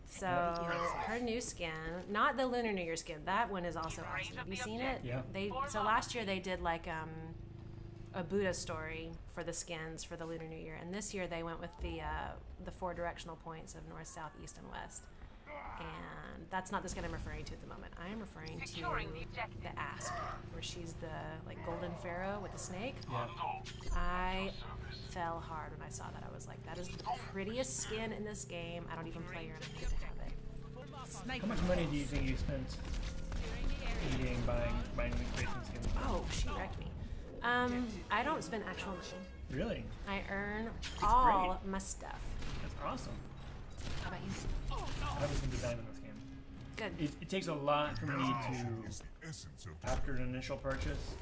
So her new skin, not the Lunar New Year skin. That one is also awesome. Have you seen it? Yeah. So last year they did like a Buddha story for the skins for the Lunar New Year, and this year they went with the 4 directional points of north, south, east, and west. And that's not the skin I'm referring to at the moment. I am referring to the Asp, where she's the like golden pharaoh with the snake. Yeah. I fell hard when I saw that. I was like, that is the prettiest skin in this game. I don't even play her and I need to have it. How much money do you think you spent in the game buying the creation skins? Oh, she wrecked me. I don't spend actual money. Really? I earn all my stuff. That's awesome. How about you? I haven't been designed in this game. Good. It takes a lot for me to, after an initial purchase,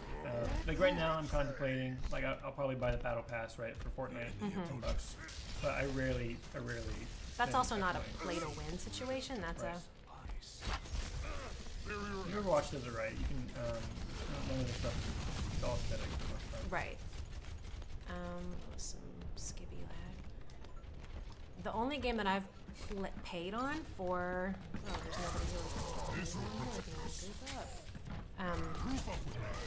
like right now I'm contemplating, like I'll probably buy the battle pass, right, for Fortnite, $10. But I rarely. That's also not a play to win situation. That's right. Overwatch does it right. You can none of the stuff is all aesthetic for the most part. Right. Some skippy lag. The only game that I've paid on for there's nobody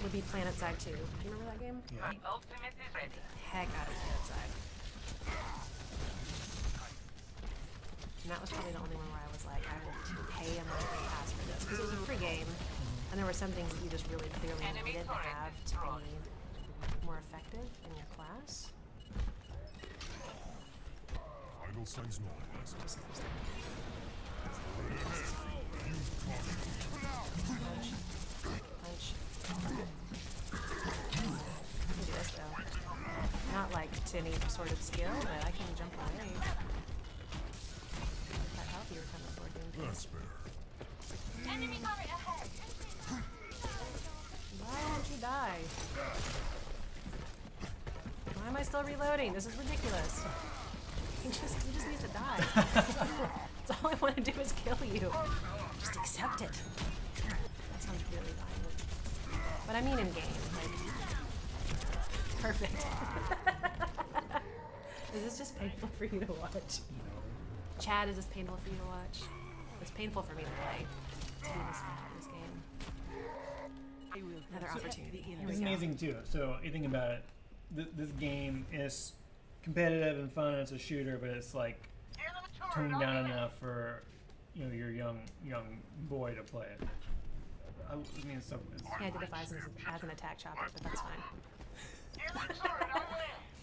would be PlanetSide 2. Do you remember that game? Yeah. The ultimate is ready. Heck out of PlanetSide. And that was probably the only one where I was like, I will pay a monthly pass for this because it was a free game, and there were some things that you just really clearly needed to have to be more effective in your class. Idle size normalized. Just comes down. Punch. I can do this though. Not like to any sort of skill, but I can jump away. That help you were coming for doing That's fair. Enemy turret ahead. Why won't you die? Why am I still reloading? This is ridiculous. You just need to die. That's all I want to do is kill you. Just accept it. That sounds really violent. But I mean in game. Like, perfect. Is this just painful for you to watch? Chad, is this painful for you to watch? It's painful for me to play. To be this game. Another opportunity. Here we It's go. amazing too. So you think about it, this game is competitive and fun. It's a shooter, but it's like toned down enough for your young boy to play it. I mean, it's He identifies as an attack chopper, but that's fine.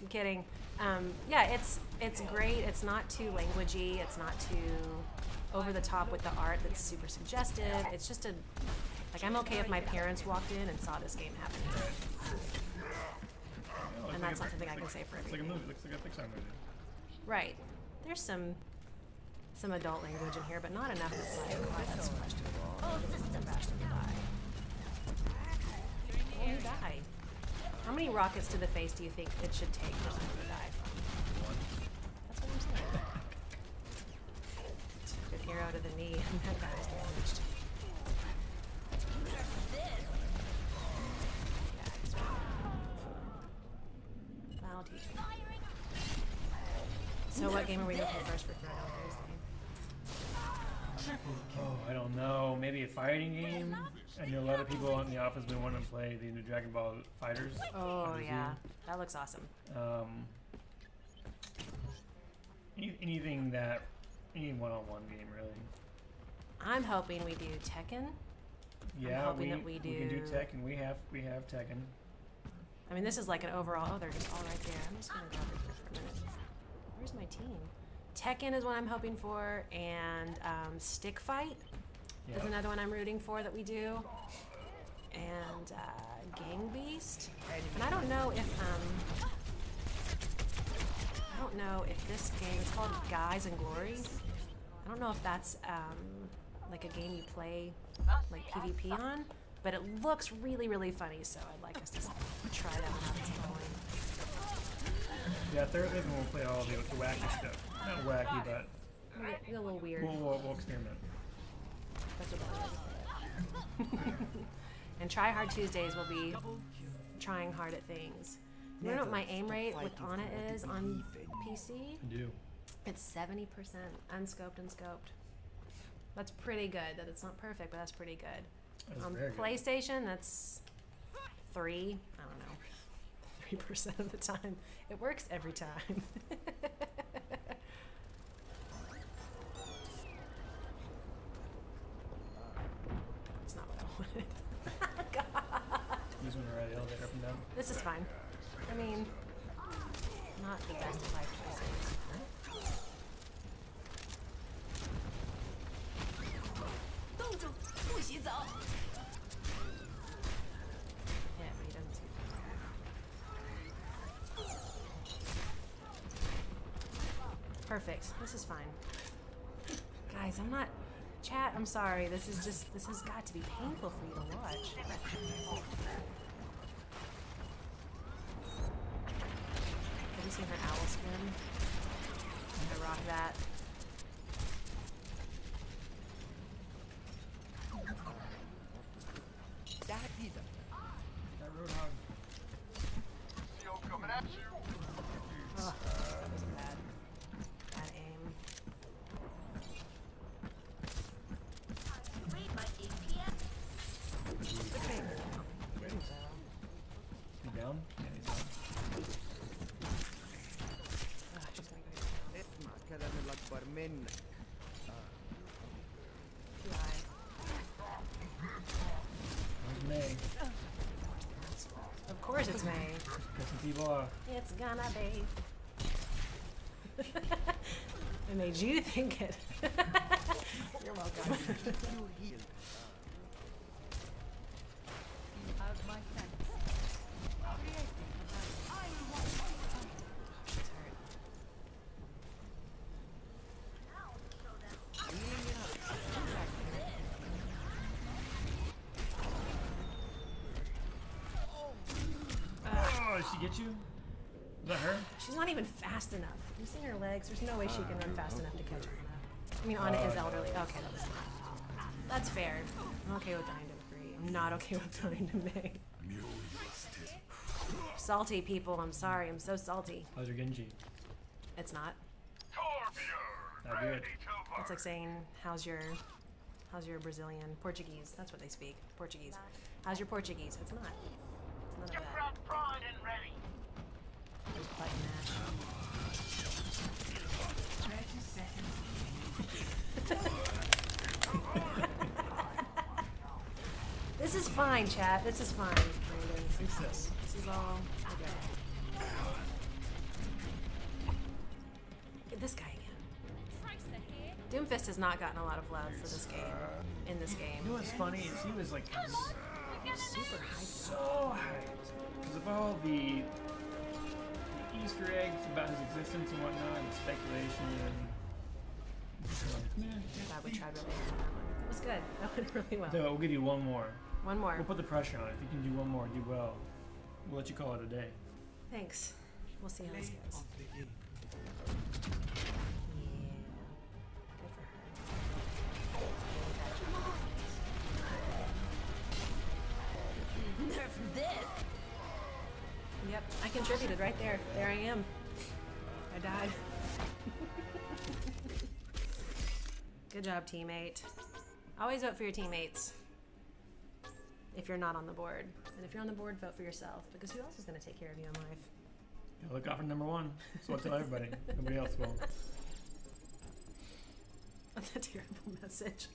I'm kidding. Yeah, it's great. It's not too languagey. It's not too over the top with the art that's super suggestive. It's just like I'm okay if my parents walked in and saw this game happening. And that's not something I can say for It's like a everything. movie. It looks like a Pixar movie. Right. There's some adult language in here, but not enough that's like, oh, that's questionable. Sebastian die. Oh, you die. How many rockets to the face do you think it should take for someone to die from? That's what I'm saying. Good hero to the knee, and that guy is damaged. Yeah, he's right. I'll teach him. So what game are we looking first for Throwdown Thursday? Oh, I don't know. Maybe a fighting game. I know a lot of people in the office been wanting to play the new Dragon Ball Fighters. Oh yeah, that looks awesome. Anything that any one-on-one game really. I'm hoping we do Tekken. Yeah, hoping we that we can do do- Tekken. We have Tekken. I mean, this is like an overall. Oh, they're just all right there. I'm just gonna go over here for a minute. Where's my team? Tekken is what I'm hoping for, and Stick Fight is Yeah. another one I'm rooting for that we do, and Gang Beast. And I don't know if this game, it's called Guys and Glory. I don't know if that's like a game you play like PvP on, but it looks really, really funny. So I'd like us to try that one out at some point. Yeah, Thursdays we'll play all the wacky stuff. Not wacky, but Get a little weird. we'll experiment. That's what that is. And Try Hard Tuesdays will be trying hard at things. You know what my aim rate with Ana is on PC? I do. It's 70% unscoped and scoped. That's pretty good. That it's not perfect, but that's pretty good. That's On very good. PlayStation, that's 3. I don't know. 3% of the time. It works every time. That's not what I wanted. God. Use one to ride the elevator up and down. This is fine. I mean, not the best of life choices. Yeah, but he doesn't see it. Perfect. This is fine. Guys, I'm not... Chat, I'm sorry. This has got to be painful for you to watch. Have you seen her owl skin? I rock that. That Roadhog. Seal coming at you. Oh, that was bad. Bad aim. You down? Yeah, he's down. Ugh, she's gonna go اسمع كلام الأكبر منك. PI. Where's May? Of course it's May. Pissing people off. It's gonna be. I made you think it. You're welcome. You heal. Have my thanks. She's hurt. Oh, did she get you? Is that her? She's not even fast enough. You've seen her legs. There's no way she can run fast enough to catch Ana. I mean, Ana is elderly. Okay, that's fair. I'm okay with dying to Free. I'm not okay with dying to May. Salty people. I'm sorry. I'm so salty. How's your Genji? It's not. Not good. It's like saying, how's your Brazilian Portuguese? That's what they speak. Portuguese. How's your Portuguese? It's not. It's none of that. Just button mash. 30 seconds. This is fine, chat. This is fine, Brandon. Success. This is all okay. This guy again. Doomfist has not gotten a lot of love for this game. In this game. You know what's funny is he was like Super hyped. so hyped because of all the Easter eggs about his existence and whatnot, and speculation and so, Glad we tried really hard on that one. It was good. That went really well. So we'll give you one more. One more. We'll put the pressure on it. If you can do one more, do well. We'll let you call it a day. Thanks. We'll see how this goes. Of the game. Yeah. Good for her. Nerf this. Yep, I contributed right there. There I am. I died. Good job, teammate. Always vote for your teammates if you're not on the board. And if you're on the board, vote for yourself, because who else is going to take care of you in life? Yeah, look out for number one. So I'll tell everybody. Nobody else will. That's a terrible message.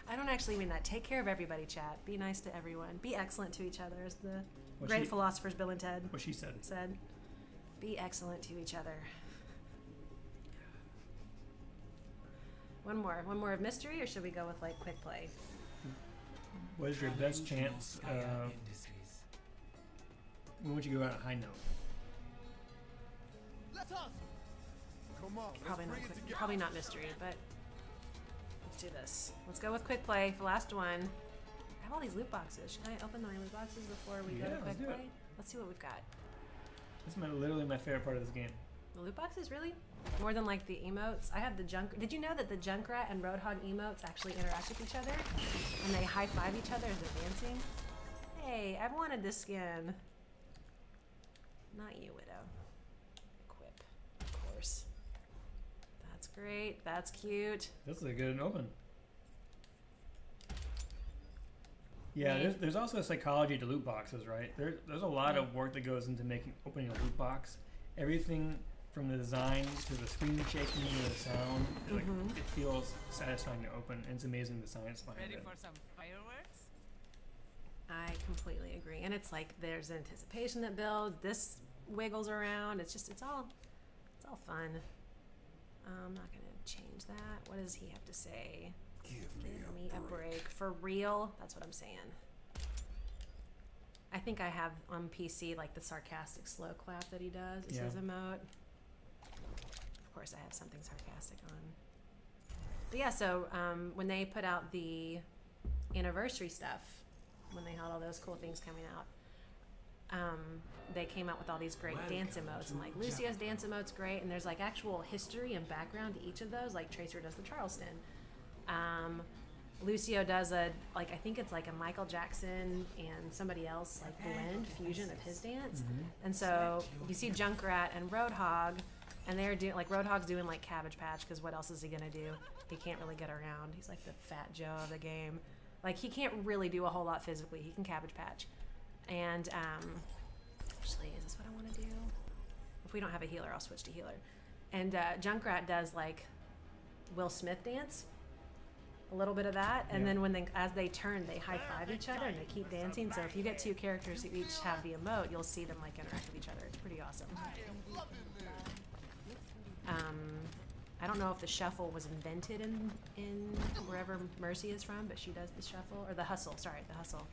I don't actually mean that. Take care of everybody, chat. Be nice to everyone. Be excellent to each other, as the great philosophers Bill and Ted What she said. said. Be excellent to each other. One more of mystery, or should we go with like quick play? What is your best chance? When would you go out on a high note? Let us. Come on. Probably not mystery, but let's do this. Let's go with quick play for last one. I have all these loot boxes. Should I open my loot boxes before we go to Yeah, let's quick do play? it. Let's see what we've got. This is literally my favorite part of this game. The loot boxes, really? More than like the emotes? I have the junk. Did you know that the Junkrat and Roadhog emotes actually interact with each other? And they high five each other as they're dancing? Hey, I've wanted this skin. Not you, Widow. Equip, of course. That's great. That's cute. This is a good and open. Yeah, there's also a psychology to loot boxes, right? There's a lot of work that goes into opening a loot box. Everything from the design to the screen shaking to the sound, like, it feels satisfying to open. And it's amazing the science behind it. Ready for some fireworks? I completely agree. And it's like there's anticipation that builds. This wiggles around. It's all fun. I'm not gonna change that. What does he have to say? Give me a break. For real? That's what I'm saying. I think I have on PC like the sarcastic slow clap that he does. Is his emote. Of course I have something sarcastic on. But yeah, so when they put out the anniversary stuff, when they had all those cool things coming out, they came out with all these great dance emotes, and like Lucio's dance emote's great, and there's like actual history and background to each of those. Like Tracer does the Charleston. Lucio does I think it's like a Michael Jackson and somebody else like blend fusion of his dance. And so you see Junkrat and Roadhog, and they're doing like Roadhog's doing like Cabbage Patch, because what else is he gonna do? He can't really get around. He's like the Fat Joe of the game. Like he can't really do a whole lot physically. He can Cabbage Patch. And actually, is this what I want to do? If we don't have a healer, I'll switch to healer. And Junkrat does like Will Smith dance. A little bit of that, and then as they turn, they high five each other and they keep dancing. So if you get two characters who each have the emote, you'll see them like interact with each other. It's pretty awesome. I don't know if the shuffle was invented in wherever Mercy is from, but she does the shuffle or the hustle. Sorry, the hustle.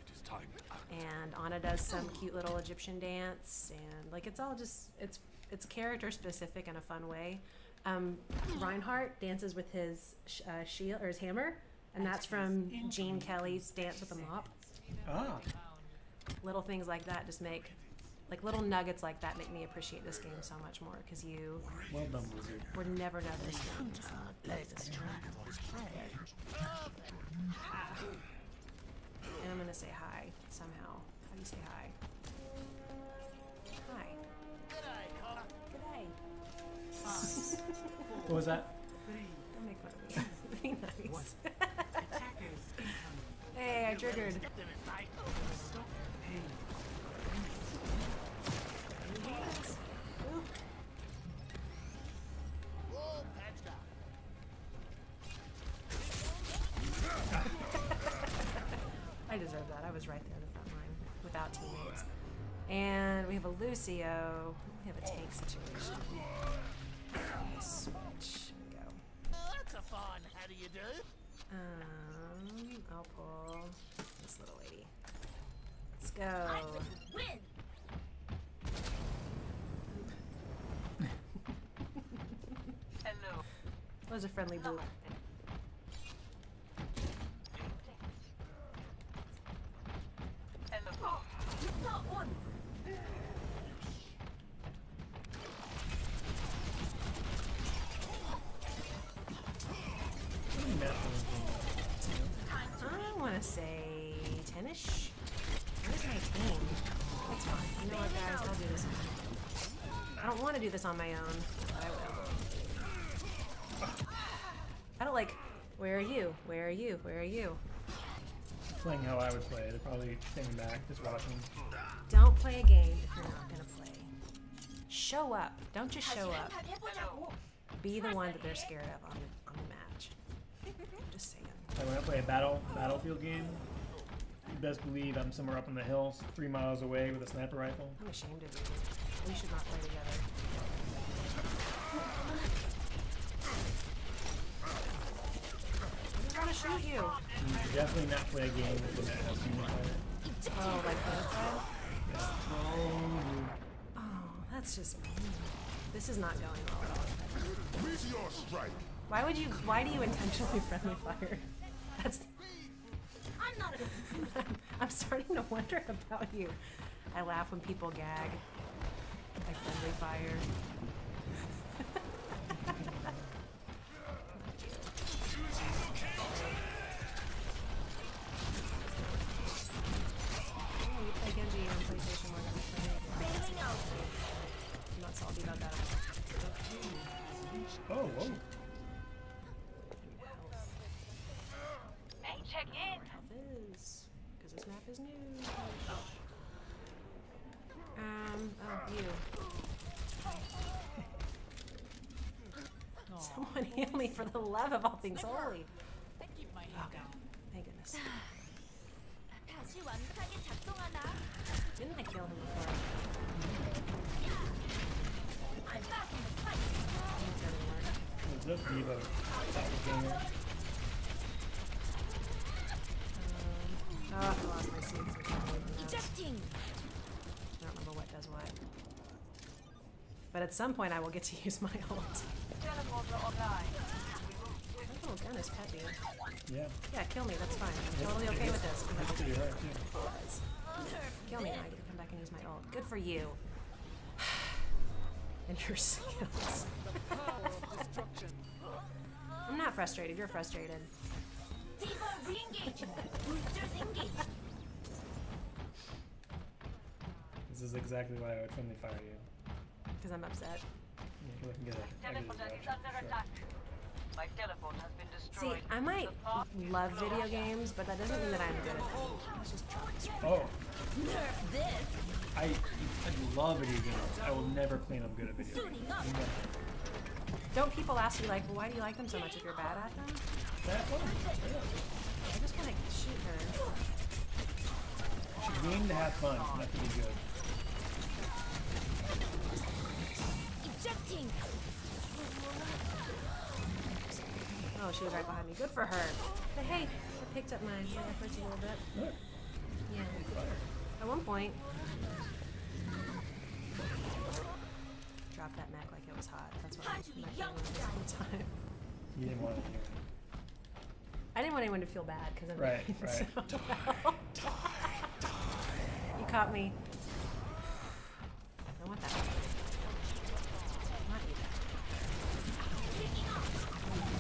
And Anna does some cute little Egyptian dance, and like it's all just it's character specific in a fun way. Reinhardt dances with his shield or his hammer, and that's from Gene Kelly's Dance with the Mop. Ah. Little things like that just make, like little nuggets like that make me appreciate this game so much more, because you well done, Blizzard. were never done this game. And I'm gonna say hi somehow. How do you say hi? Hi. G'day. What was that? Don't make fun of me. Be nice. Hey, I triggered. I deserve that. I was right there in the front line without teammates. And we have a Lucio. We have a tank situation. Switch. Here we go. That's a fun. How do you do? I'll pull this little lady. Let's go. Win. Hello. That was a friendly boop. Hello. Not one. I want to say 10-ish. Where's my team? That's fine. You know what, guys? I'll do this. I don't want to do this on my own, but I will. I don't like. Where are you? Where are you? Where are you? Playing how I would play. They're probably standing back, just watching. Don't play a game if you're not gonna play. Show up. Don't just show up. Be the one that they're scared of on the match. Just saying. Like when I play a battlefield game, you best believe I'm somewhere up in the hills, 3 miles away with a sniper rifle. I'm ashamed of you. We should not play together. I'm trying to shoot you. You should definitely not play a game with a fire. Oh, like that side? Oh, that's just mean. This is not going well at all. Meteor strike. Why do you intentionally friendly fire? That's. I'm not a. I'm starting to wonder about you. I laugh when people gag. I friendly fire. You play Genji on PlayStation more than I play. Heal me for the love of all things holy. I keep my head down. Thank goodness. 다시 완벽하게 작동하나? Didn't I kill him before? I'm back in the fight. Is this Diva top gamer? Oh, I lost my seeds. Ejecting. I don't remember what does what. But at some point I will get to use my ult. Teleporter online. That little gun is peppy. Yeah. Yeah, kill me, that's fine. I'm totally okay with this. I guess you're right, too. Kill me, now I get to come back and use my ult. Good for you. And your skills. I'm not frustrated, you're frustrated. Diva re-engage. Boosters engage. This is exactly why I would friendly fire you. Because I'm upset. Yeah, I can get a Teleporter is under attack. My teleport has been See, destroyed. I might love video games, but that doesn't mean that I'm good at them. Let's just try this. Oh, Nerf this. I love video games. I will never claim I'm good at video games. Suiting up. Never. Don't people ask you, like, well, why do you like them so much if you're bad at them? That one? I just want to shoot her. You should game to have fun, not to be good. Ejecting. Oh, she was right behind me. Good for her. But hey, I picked up my efforts a little bit. Look, Yeah. At one point. Drop that mech like it was hot. That's what my thing was all the time. you didn't want to hear it. I didn't want anyone to feel bad because I'm Right, doing right. so well. You caught me. I want that. Not you.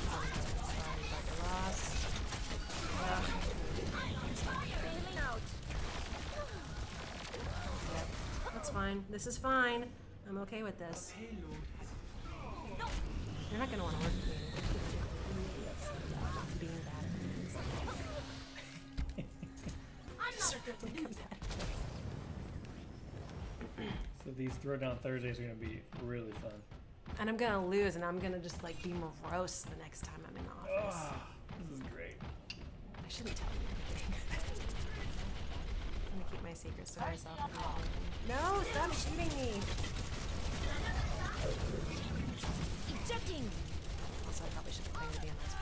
Sorry about your loss. Bailing out. Yep. That's fine. This is fine. I'm okay with this. You're not gonna want to work with me. Being bad at things. I'm not a good Competitive. So these Throwdown Thursdays are going to be really fun. And I'm gonna lose, and I'm gonna just like be morose the next time I'm in the office. Oh, this is great. I shouldn't tell you anything. I'm gonna keep my secrets to myself. No, stop shooting me! Ejecting. Also, I probably should have to be a nice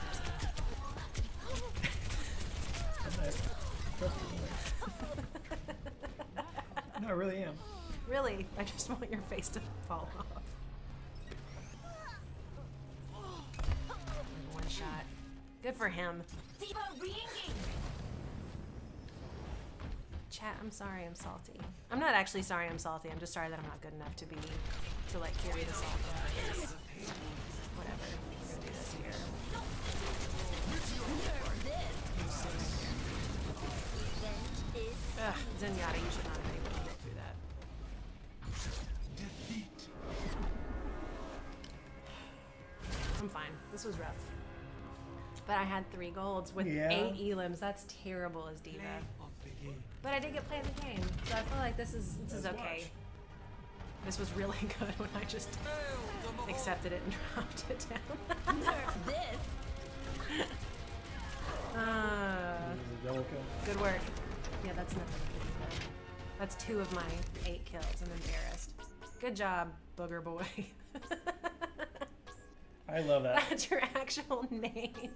person. No, I really am. Really, I just want your face to fall off. One shot. Good for him. Diva re-engage. Chat, I'm sorry I'm salty. I'm not actually sorry I'm salty. I'm just sorry that I'm not good enough to like carry the salt. Whatever. We're gonna do this here. Ugh, Zenyatta, you should not have been able to get through that. I'm fine. This was rough. But I had 3 golds with 8 elims. That's terrible as Diva. But I did get play of the game, so I feel like this is okay. This was really good when I just accepted it and dropped it down. Nerf this. Good work. Yeah, that's nothing. That's 2 of my 8 kills. I'm embarrassed. Good job, booger boy. I love that. That's your actual name.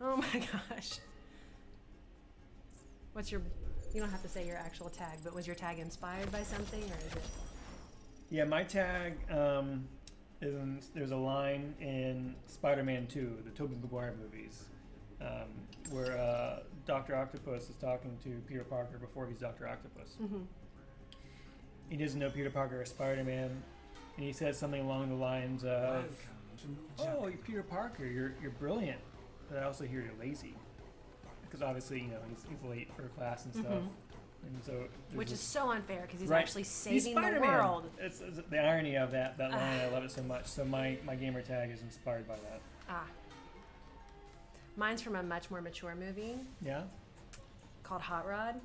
Oh my gosh. What's your... You don't have to say your actual tag, but was your tag inspired by something, or is it... Yeah, my tag there's a line in Spider-Man 2, the Tobey Maguire movies, where Dr. Octopus is talking to Peter Parker before he's Dr. Octopus. Mm-hmm. He doesn't know Peter Parker is Spider-Man, and he says something along the lines of, "Oh, you're Peter Parker, you're brilliant, but I also hear you're lazy." Because obviously, you know, he's late for class and stuff. And so Which is so unfair, because he's right. actually saving the Spider-Man. world. It's the irony of that line. I love it so much. So my gamer tag is inspired by that. Ah. Mine's from a much more mature movie Yeah? called Hot Rod.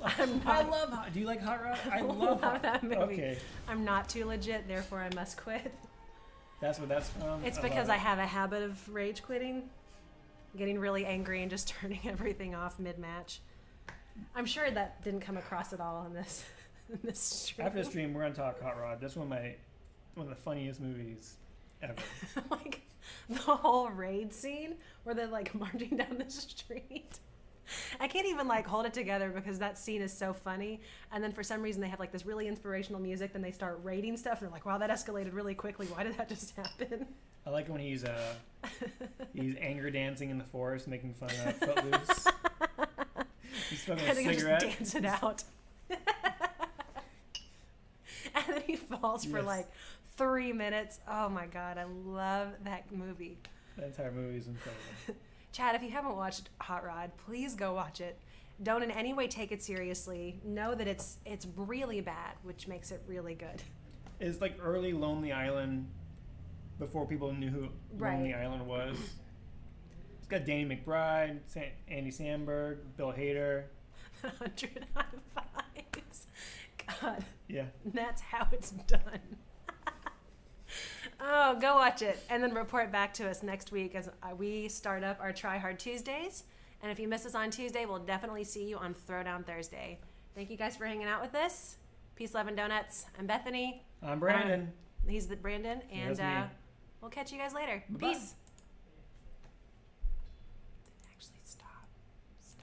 I love Do you like Hot Rod? I love that movie. Okay. I'm not too legit, therefore I must quit. That's what that's from? It's because I have a habit of rage quitting, getting really angry and just turning everything off mid-match. I'm sure that didn't come across at all in this stream. After the stream, we're gonna talk Hot Rod. That's one of the funniest movies ever. Like the whole raid scene where they're like marching down the street. I can't even like hold it together because that scene is so funny. And then for some reason they have like this really inspirational music. Then they start raiding stuff. And they're like, wow, that escalated really quickly. Why did that just happen? I like when he's anger dancing in the forest, making fun of Footloose. He's smoking a cigarette. Just dance it out. And then he falls for like 3 minutes. Oh my god, I love that movie. That entire movie is incredible. Chad, if you haven't watched Hot Rod, please go watch it. Don't in any way take it seriously. Know that it's really bad, which makes it really good. It's like early Lonely Island, before people knew who Lonely Island was. It's got Danny McBride, Andy Samberg, Bill Hader. 100 out of 5s. God. Yeah. That's how it's done. Oh, go watch it and then report back to us next week as we start up our Try Hard Tuesdays. And if you miss us on Tuesday, we'll definitely see you on Throwdown Thursday. Thank you guys for hanging out with us. Peace, love, and donuts. I'm Bethany. I'm Brandon. He's Brandon, and we'll catch you guys later. Bye-bye. Peace.